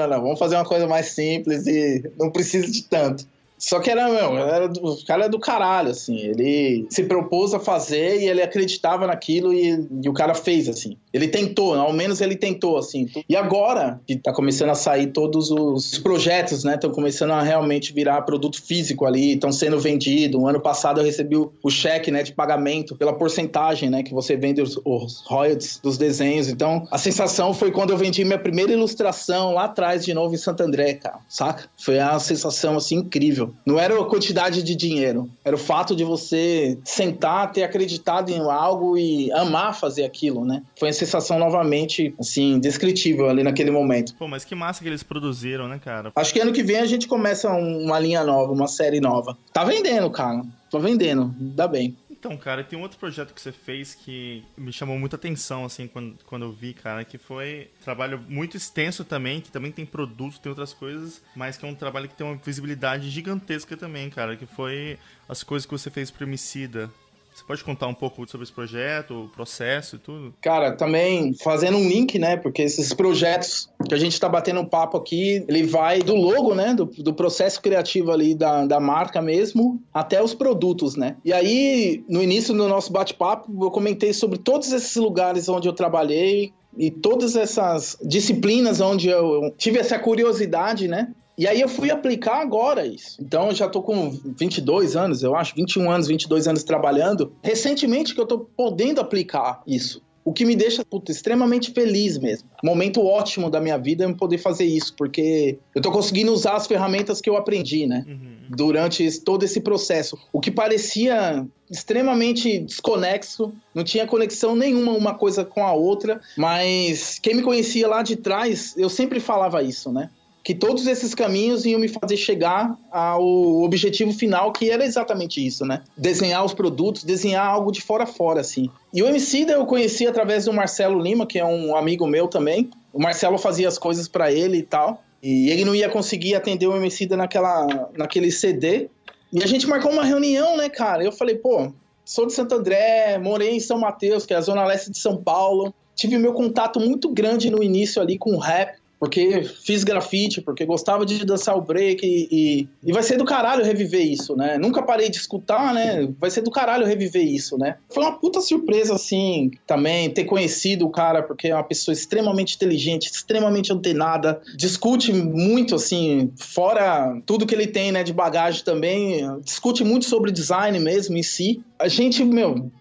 não. Vamos fazer uma coisa mais simples e não precisa de tanto. Só que o cara é do caralho, assim. Ele se propôs a fazer e ele acreditava naquilo e o cara fez, assim. Ele tentou, ao menos ele tentou, assim. E agora que tá começando a sair todos os projetos, né? Estão começando a realmente virar produto físico ali, estão sendo vendidos. O ano passado eu recebi o cheque, né, de pagamento pela porcentagem, né, que você vende os royalties dos desenhos. Então, a sensação foi quando eu vendi minha primeira ilustração lá atrás, de novo, em Santo André, cara. Saca? Foi uma sensação, assim, incrível. Não era a quantidade de dinheiro, era o fato de você sentar, ter acreditado em algo e amar fazer aquilo, né? Foi uma sensação novamente, assim, indescritível ali naquele momento. Pô, mas que massa que eles produziram, né, cara? Acho que ano que vem a gente começa uma linha nova, uma série nova. Tá vendendo, cara. Tô vendendo, dá bem. Então, cara, tem um outro projeto que você fez que me chamou muita atenção, assim, quando eu vi, cara, que foi um trabalho muito extenso também, que também tem produtos, tem outras coisas, mas que é um trabalho que tem uma visibilidade gigantesca também, cara, que foi as coisas que você fez pro Emicida. Você pode contar um pouco sobre esse projeto, o processo e tudo? Cara, também fazendo um link, né? Porque esses projetos que a gente tá batendo um papo aqui, ele vai do logo, né? Do processo criativo ali da marca mesmo, até os produtos, né? E aí, no início do nosso bate-papo, eu comentei sobre todos esses lugares onde eu trabalhei e todas essas disciplinas onde eu tive essa curiosidade, né? E aí eu fui aplicar agora isso. Então eu já tô com 22 anos, eu acho, 21 anos, 22 anos trabalhando. Recentemente que eu tô podendo aplicar isso. O que me deixa, extremamente feliz mesmo. Momento ótimo da minha vida é poder fazer isso, porque eu tô conseguindo usar as ferramentas que eu aprendi, né? Durante todo esse processo. O que parecia extremamente desconexo, não tinha conexão nenhuma uma coisa com a outra, mas quem me conhecia lá de trás, eu sempre falava isso, né? Que todos esses caminhos iam me fazer chegar ao objetivo final, que era exatamente isso, né? Desenhar os produtos, desenhar algo de fora a fora, assim. E o Emicida eu conheci através do Marcelo Lima, que é um amigo meu também. O Marcelo fazia as coisas pra ele e tal. E ele não ia conseguir atender o Emicida naquele CD. E a gente marcou uma reunião, né, cara? Eu falei, pô, sou de Santo André, morei em São Mateus, que é a zona leste de São Paulo. Tive meu contato muito grande no início ali com o rap. Porque fiz grafite, porque gostava de dançar o break e vai ser do caralho reviver isso, né? Nunca parei de escutar, né? Vai ser do caralho reviver isso, né? Foi uma puta surpresa, assim, também ter conhecido o cara, porque é uma pessoa extremamente inteligente, extremamente antenada, discute muito, assim, fora tudo que ele tem, né, de bagagem também, discute muito sobre design mesmo em si. A gente,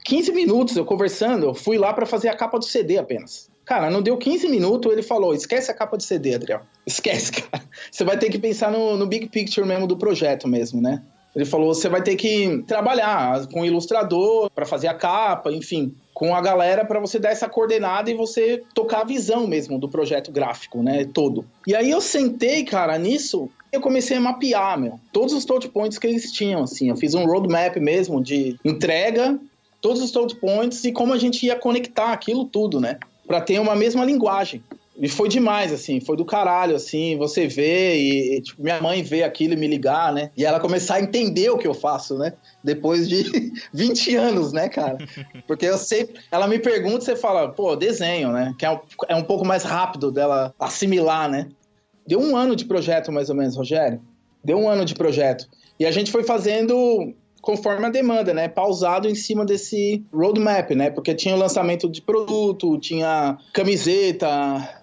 15 minutos eu conversando, eu fui lá pra fazer a capa do CD apenas. Cara, não deu 15 minutos, ele falou, esquece a capa de CD, Adriel. Esquece, cara. Você vai ter que pensar no big picture mesmo do projeto mesmo, né? Ele falou, você vai ter que trabalhar com o ilustrador para fazer a capa, enfim, com a galera para você dar essa coordenada e você tocar a visão mesmo do projeto gráfico, né, todo. E aí eu sentei, cara, nisso, eu comecei a mapear, todos os touch points que eles tinham, assim. Eu fiz um roadmap mesmo de entrega, todos os touch points e como a gente ia conectar aquilo tudo, né? Pra ter uma mesma linguagem. E foi demais, assim, foi do caralho, assim, você vê e tipo, minha mãe vê aquilo e me ligar, né? E ela começar a entender o que eu faço, né? Depois de 20 anos, né, cara? Porque eu sei, ela me pergunta e você fala, pô, desenho, né? Que é um pouco mais rápido dela assimilar, né? Deu 1 ano de projeto, mais ou menos, Rogério. Deu 1 ano de projeto. E a gente foi fazendo conforme a demanda, né? Pausado em cima desse roadmap, né? Porque tinha o lançamento de produto, tinha camiseta,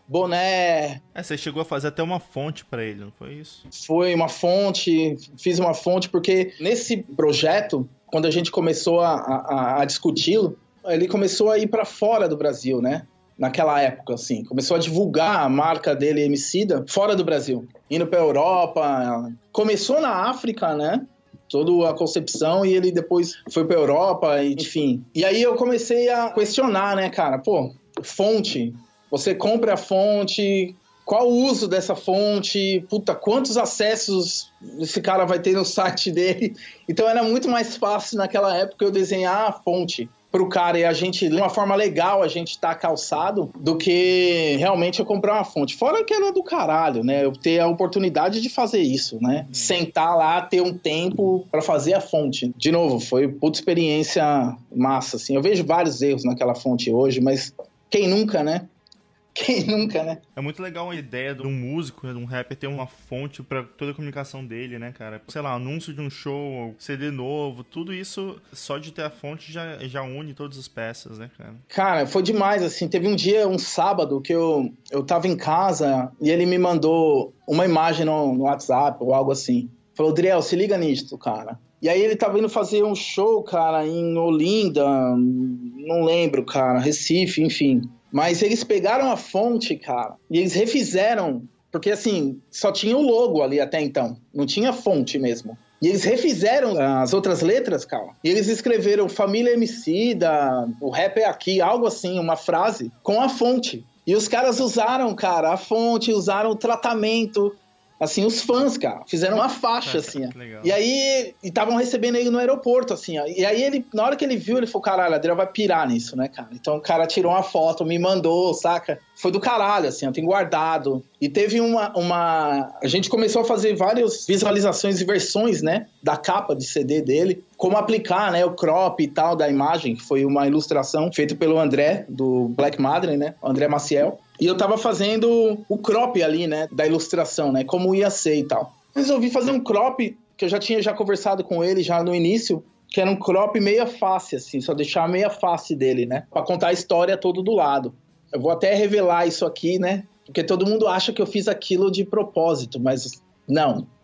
boné. Você chegou a fazer até uma fonte pra ele, não foi isso? Foi uma fonte, fiz uma fonte, porque nesse projeto, quando a gente começou a discuti-lo, ele começou a ir pra fora do Brasil, né? Naquela época, assim. Começou a divulgar a marca dele, Emicida, fora do Brasil. Indo pra Europa. Começou na África, né? Toda a concepção, e ele depois foi pra Europa, enfim. E aí eu comecei a questionar, né, cara? Pô, fonte, você compra a fonte, qual o uso dessa fonte? Puta, quantos acessos esse cara vai ter no site dele? Então era muito mais fácil naquela época eu desenhar a fonte pro cara e a gente, de uma forma legal, a gente tá calçado, do que realmente eu comprar uma fonte. Fora que era do caralho, né? Eu ter a oportunidade de fazer isso, né? Sentar lá, ter um tempo pra fazer a fonte. De novo, foi puta experiência massa, assim. Eu vejo vários erros naquela fonte hoje, mas quem nunca, né? Quem nunca, né? É muito legal a ideia de um músico, de um rapper ter uma fonte pra toda a comunicação dele, né, cara? Sei lá, anúncio de um show, CD novo, tudo isso, só de ter a fonte já une todas as peças, né, cara? Cara, foi demais, assim. Teve um dia, um sábado, que eu tava em casa e ele me mandou uma imagem no WhatsApp ou algo assim. Falou, Adriel, se liga nisto, cara. E aí ele tava indo fazer um show, cara, em Olinda, não lembro, cara, Recife, enfim. Mas eles pegaram a fonte, cara, e eles refizeram, porque assim, só tinha o logo ali até então, não tinha fonte mesmo. E eles refizeram as outras letras, cara, e eles escreveram Família Emicida, o rap é aqui, algo assim, uma frase, com a fonte. E os caras usaram, cara, a fonte, usaram o tratamento. assim, os fãs, cara, fizeram uma faixa, assim, ó. E aí, estavam recebendo ele no aeroporto, assim, ó. E aí, ele, na hora que ele viu, ele falou, caralho, a Adriel vai pirar nisso, né, cara? Então, o cara tirou uma foto, me mandou, saca? Foi do caralho, assim, eu tenho guardado. E teve a gente começou a fazer várias visualizações e versões, né, da capa de CD dele, como aplicar, né, o crop e tal da imagem, que foi uma ilustração feita pelo André, do Black Madre, né, o André Maciel. E eu tava fazendo o crop ali, né, da ilustração, né, como ia ser e tal. Resolvi fazer um crop, que eu já tinha conversado com ele já no início, que era um crop meia face, assim, só deixar a meia face dele, né, pra contar a história toda do lado. Eu vou até revelar isso aqui, né, porque todo mundo acha que eu fiz aquilo de propósito, mas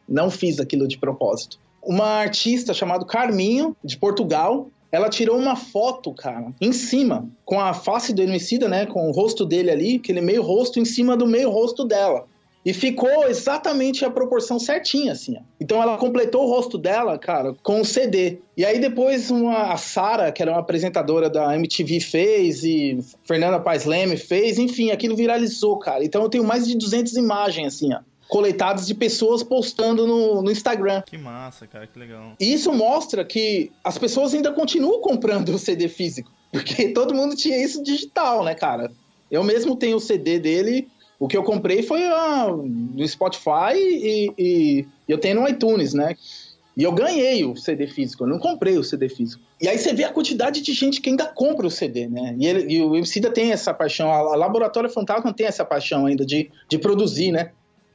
não fiz aquilo de propósito. Uma artista chamada Carminho, de Portugal, ela tirou uma foto, cara, em cima, com a face do Emicida, né, com o rosto dele ali, aquele meio rosto em cima do meio rosto dela. E ficou exatamente a proporção certinha, assim, ó. Então ela completou o rosto dela, cara, com o CD. E aí depois a Sara, que era uma apresentadora da MTV, fez, e Fernanda Paes Leme fez, enfim, aquilo viralizou, cara. Então eu tenho mais de 200 imagens, assim, ó, coletadas de pessoas postando no Instagram. Que massa, cara, que legal. E isso mostra que as pessoas ainda continuam comprando o CD físico, porque todo mundo tinha isso digital, né, cara? Eu mesmo tenho o CD dele. O que eu comprei foi no Spotify e eu tenho no iTunes, né? E eu ganhei o CD físico, eu não comprei o CD físico. E aí você vê a quantidade de gente que ainda compra o CD, né? E o Emicida tem essa paixão, a Laboratório Fantasma tem essa paixão ainda de produzir, né?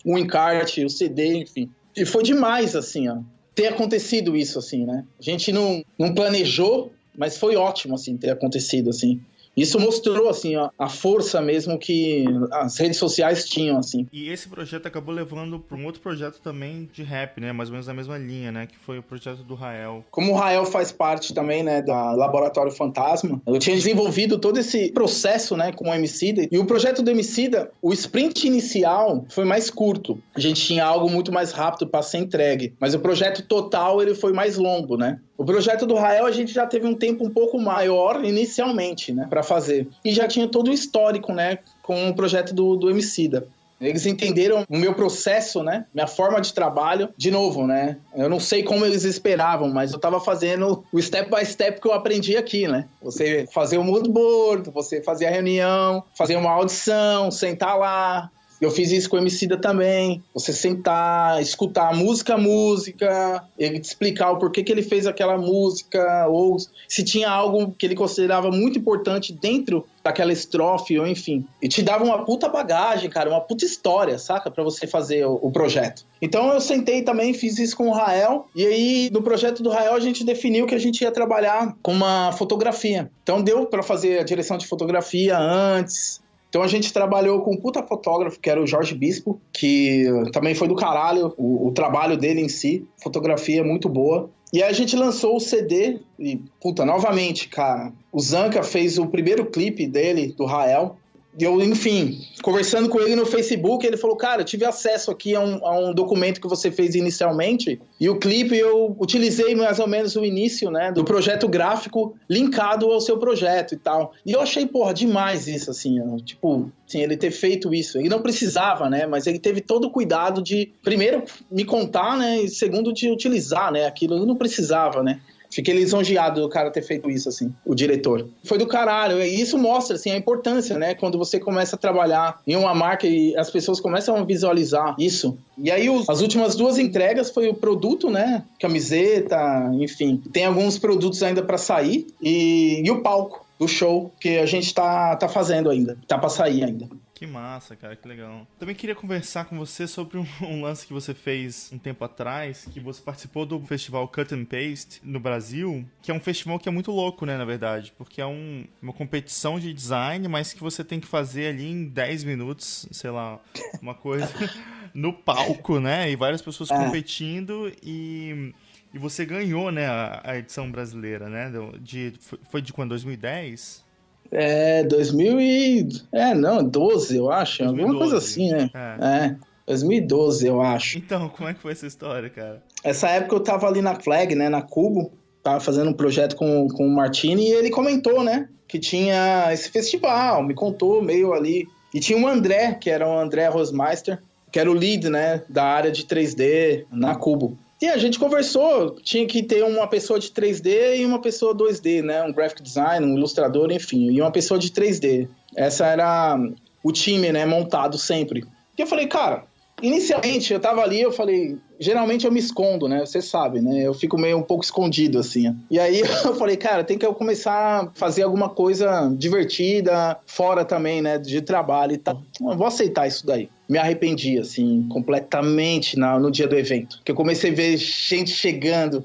O encarte, o CD, enfim. E foi demais, assim, ó, ter acontecido isso, assim, né? A gente não planejou, mas foi ótimo, assim, ter acontecido, assim. Isso mostrou, assim, a força mesmo que as redes sociais tinham, assim. E esse projeto acabou levando para um outro projeto também de rap, né? Mais ou menos na mesma linha, né? Que foi o projeto do Rael. Como o Rael faz parte também, né, da Laboratório Fantasma, eu tinha desenvolvido todo esse processo, né, com o Emicida. E o projeto do Emicida, o sprint inicial foi mais curto. A gente tinha algo muito mais rápido para ser entregue. Mas o projeto total, ele foi mais longo, né? O projeto do Rael, a gente já teve um tempo um pouco maior inicialmente, né, para fazer. E já tinha todo o histórico, né, com o projeto do Emicida. Eles entenderam o meu processo, né, minha forma de trabalho, de novo, né. Eu não sei como eles esperavam, mas eu tava fazendo o step by step que eu aprendi aqui, né. Você fazer o mood board, você fazer a reunião, fazer uma audição, sentar lá. Eu fiz isso com o Emicida também. Você sentar, escutar música, ele te explicar o porquê que ele fez aquela música, ou se tinha algo que ele considerava muito importante dentro daquela estrofe, ou enfim. E te dava uma puta bagagem, cara, uma puta história, saca? Pra você fazer o projeto. Então eu sentei também, fiz isso com o Rael, e aí no projeto do Rael a gente definiu que a gente ia trabalhar com uma fotografia. Então deu pra fazer a direção de fotografia antes. Então a gente trabalhou com um puta fotógrafo, que era o Jorge Bispo, que também foi do caralho, o trabalho dele em si, fotografia muito boa. E aí a gente lançou o CD e, puta, novamente, cara, o Zanca fez o primeiro clipe dele, do Rael. E eu, enfim, conversando com ele no Facebook, ele falou, cara, eu tive acesso aqui a um documento que você fez inicialmente, e o clipe eu utilizei mais ou menos o início, né, do projeto gráfico linkado ao seu projeto e tal. E eu achei, porra, demais isso, assim, tipo, assim, ele ter feito isso. Ele não precisava, né, mas ele teve todo o cuidado de, primeiro, me contar, né, e segundo, de utilizar, né, aquilo. Ele não precisava, né. Fiquei lisonjeado do cara ter feito isso, assim, o diretor. Foi do caralho, e isso mostra, assim, a importância, né, quando você começa a trabalhar em uma marca e as pessoas começam a visualizar isso. E aí, as últimas 2 entregas foi o produto, né, camiseta, enfim. Tem alguns produtos ainda pra sair, e o palco do show que a gente tá fazendo ainda, tá pra sair ainda. Que massa, cara, que legal. Também queria conversar com você sobre um lance que você fez um tempo atrás, que você participou do festival Cut and Paste no Brasil, que é um festival que é muito louco, né, na verdade, porque é uma competição de design, mas que você tem que fazer ali em 10 minutos, sei lá, uma coisa no palco, né, e várias pessoas competindo e você ganhou, né, a edição brasileira, né, foi de quando? 2010? 12, eu acho. 2012. Alguma coisa assim, né? 2012, eu acho. Então, como é que foi essa história, cara? Essa época eu tava ali na Flag, né, na Cubo, tava fazendo um projeto com o Martini, e ele comentou, né, que tinha esse festival, me contou meio ali. E tinha o André, que era o André Rosmeister, que era o lead, né, da área de 3D na Cubo. E a gente conversou, tinha que ter uma pessoa de 3D e uma pessoa 2D, né, um graphic design, um ilustrador, enfim, e uma pessoa de 3D. Essa era o time, né, montado sempre. E eu falei, cara, inicialmente eu tava ali, eu falei, geralmente eu me escondo, né, você sabe, né, eu fico meio um pouco escondido, assim. E aí eu falei, cara, tem que eu começar a fazer alguma coisa divertida, fora também, né, de trabalho e tal. Eu vou aceitar isso daí. Me arrependi, assim, completamente no dia do evento. Porque eu comecei a ver gente chegando.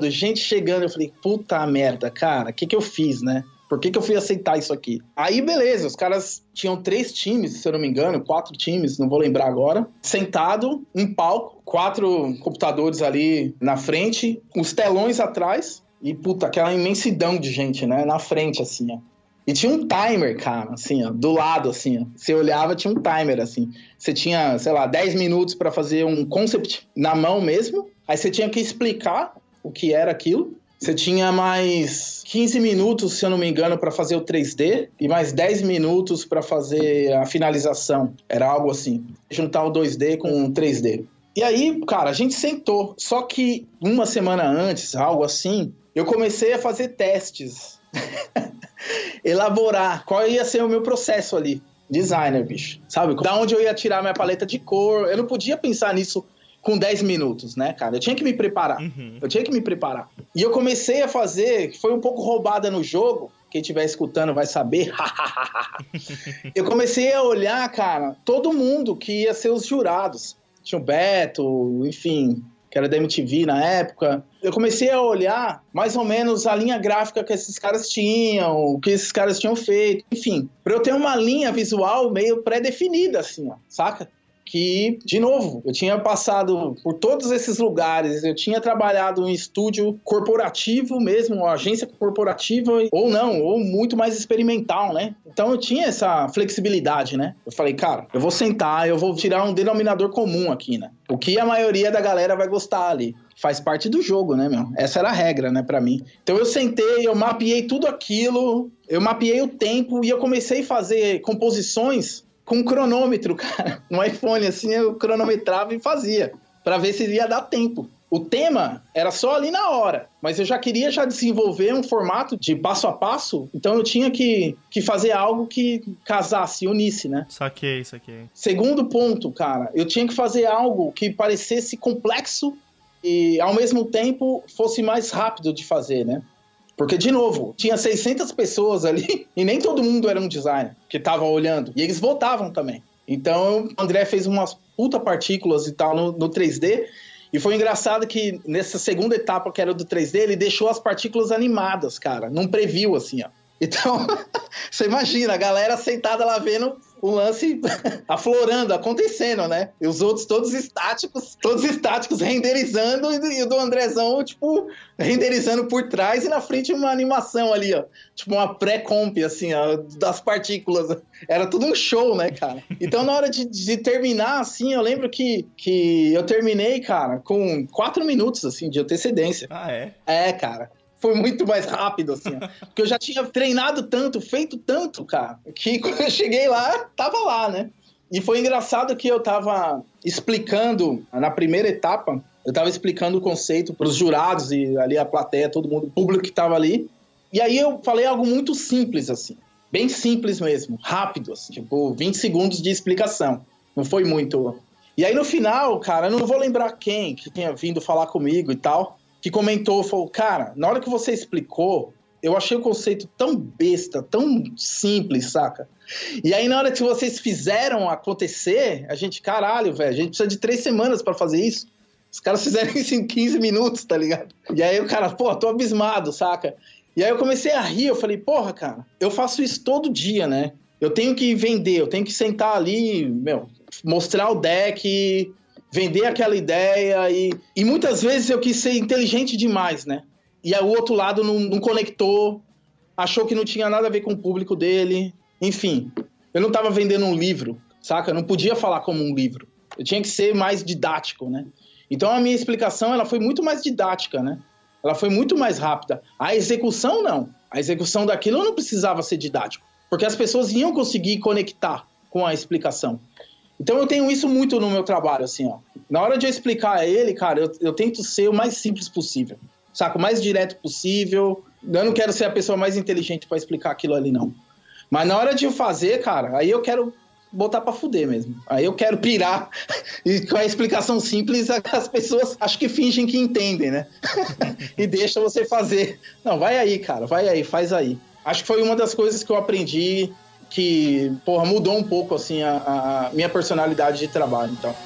Eu falei, puta merda, cara, o que eu fiz, né? Por que eu fui aceitar isso aqui? Aí, beleza, os caras tinham 3 times, se eu não me engano, 4 times, não vou lembrar agora. Sentado, um palco, 4 computadores ali na frente, os telões atrás. E, puta, aquela imensidão de gente, né? Na frente, assim, ó. E tinha um timer, cara, assim, ó, do lado, assim, ó. Você olhava, tinha um timer, assim. Você tinha, sei lá, 10 minutos para fazer um concept na mão mesmo. Aí você tinha que explicar o que era aquilo. Você tinha mais 15 minutos, se eu não me engano, para fazer o 3D. E mais 10 minutos para fazer a finalização. Era algo assim. Juntar o 2D com o 3D. E aí, cara, a gente sentou. Só que uma semana antes, algo assim, eu comecei a fazer testes. Elaborar qual ia ser o meu processo ali. Designer, bicho. Sabe? Da onde eu ia tirar minha paleta de cor. Eu não podia pensar nisso com 10 minutos, né, cara? Eu tinha que me preparar. E eu comecei a fazer, que foi um pouco roubada no jogo. Quem estiver escutando vai saber. Eu comecei a olhar, cara, todo mundo que ia ser os jurados. Tinha o Beto, enfim, que era da MTV na época. Eu comecei a olhar mais ou menos a linha gráfica que esses caras tinham, o que esses caras tinham feito, enfim, para eu ter uma linha visual meio pré-definida, assim, ó, saca? Que, de novo, eu tinha passado por todos esses lugares, eu tinha trabalhado em estúdio corporativo mesmo, uma agência corporativa, ou não, ou muito mais experimental, né? Então eu tinha essa flexibilidade, né? Eu falei, cara, eu vou sentar, eu vou tirar um denominador comum aqui, né? O que a maioria da galera vai gostar ali. Faz parte do jogo, né, meu? Essa era a regra, né, pra mim. Então eu sentei, eu mapeei tudo aquilo, eu mapeei o tempo e eu comecei a fazer composições com um cronômetro, cara. No iPhone, assim, eu cronometrava e fazia, pra ver se ia dar tempo. O tema era só ali na hora, mas eu já queria desenvolver um formato de passo a passo, então eu tinha que fazer algo que casasse, unisse, né? Saquei. Segundo ponto, cara, eu tinha que fazer algo que parecesse complexo e, ao mesmo tempo, fosse mais rápido de fazer, né? Porque, de novo, tinha 600 pessoas ali e nem todo mundo era um designer que tava olhando. E eles votavam também. Então, o André fez umas puta partículas e tal no 3D. E foi engraçado que nessa segunda etapa, que era do 3D, ele deixou as partículas animadas, cara. Num preview, assim, ó. Então, você imagina, a galera sentada lá vendo o lance aflorando, acontecendo, né? E os outros todos estáticos renderizando, e o do Andrezão, tipo, renderizando por trás e na frente uma animação ali, ó. Tipo, uma pré-comp, assim, ó, das partículas. Era tudo um show, né, cara? Então, na hora de terminar, assim, eu lembro que eu terminei, cara, com 4 minutos, assim, de antecedência. Ah, é? É, cara. Foi muito mais rápido, assim, ó. Porque eu já tinha treinado tanto, feito tanto, cara, que quando eu cheguei lá, tava lá, né? E foi engraçado que eu tava explicando, na primeira etapa, eu tava explicando o conceito pros jurados e ali a plateia, todo mundo, o público que tava ali. E aí eu falei algo muito simples, assim, bem simples mesmo, rápido, assim, tipo 20 segundos de explicação. Não foi muito. E aí no final, cara, eu não vou lembrar quem que tinha vindo falar comigo e tal, que comentou, falou, cara, na hora que você explicou, eu achei o conceito tão besta, tão simples, saca? E aí, na hora que vocês fizeram acontecer, a gente, caralho, velho, a gente precisa de 3 semanas pra fazer isso. Os caras fizeram isso em 15 minutos, tá ligado? E aí o cara, pô, tô abismado, saca? E aí eu comecei a rir, eu falei, porra, cara, eu faço isso todo dia, né? Eu tenho que vender, eu tenho que sentar ali, meu, mostrar o deck, vender aquela ideia e muitas vezes eu quis ser inteligente demais, né? E aí o outro lado não conectou, achou que não tinha nada a ver com o público dele. Enfim, eu não estava vendendo um livro, saca? Eu não podia falar como um livro. Eu tinha que ser mais didático, né? Então a minha explicação ela foi muito mais didática, né? Ela foi muito mais rápida. A execução não. A execução daquilo eu não precisava ser didático, porque as pessoas iam conseguir conectar com a explicação. Então eu tenho isso muito no meu trabalho, assim, ó. Na hora de eu explicar a ele, cara, eu tento ser o mais simples possível, saca? O mais direto possível. Eu não quero ser a pessoa mais inteligente pra explicar aquilo ali, não. Mas na hora de eu fazer, cara, aí eu quero botar pra fuder mesmo. Aí eu quero pirar. E com a explicação simples, as pessoas acho que fingem que entendem, né? E deixa você fazer. Não, vai aí, cara, vai aí, faz aí. Acho que foi uma das coisas que eu aprendi que, porra, mudou um pouco, assim, a minha personalidade de trabalho, então.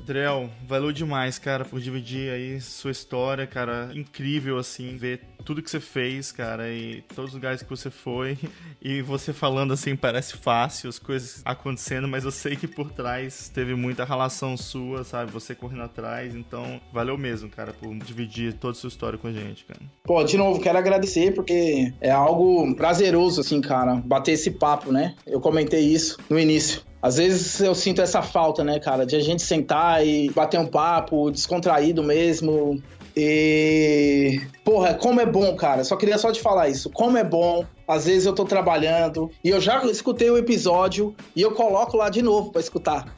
Adriel, valeu demais, cara, por dividir aí sua história, cara, incrível, assim, ver tudo que você fez, cara, e todos os lugares que você foi, e você falando, assim, parece fácil, as coisas acontecendo, mas eu sei que por trás teve muita relação sua, sabe, você correndo atrás, então, valeu mesmo, cara, por dividir toda a sua história com a gente, cara. Pô, de novo, quero agradecer, porque é algo prazeroso, assim, cara, bater esse papo, né? Eu comentei isso no início. Às vezes eu sinto essa falta, né, cara, de a gente sentar e bater um papo descontraído mesmo. E, porra, como é bom, cara. Só queria te falar isso. Como é bom. Às vezes eu tô trabalhando e eu já escutei o episódio e eu coloco lá de novo pra escutar.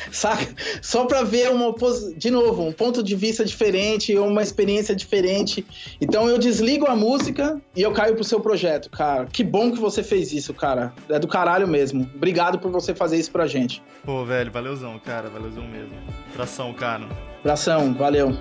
Saca? Só pra ver de novo, um ponto de vista diferente, uma experiência diferente. Então eu desligo a música e eu caio pro seu projeto, cara. Que bom que você fez isso, cara. É do caralho mesmo. Obrigado por você fazer isso pra gente. Pô, velho, valeuzão, cara. Valeuzão mesmo. Abração, cara. Abração, valeu.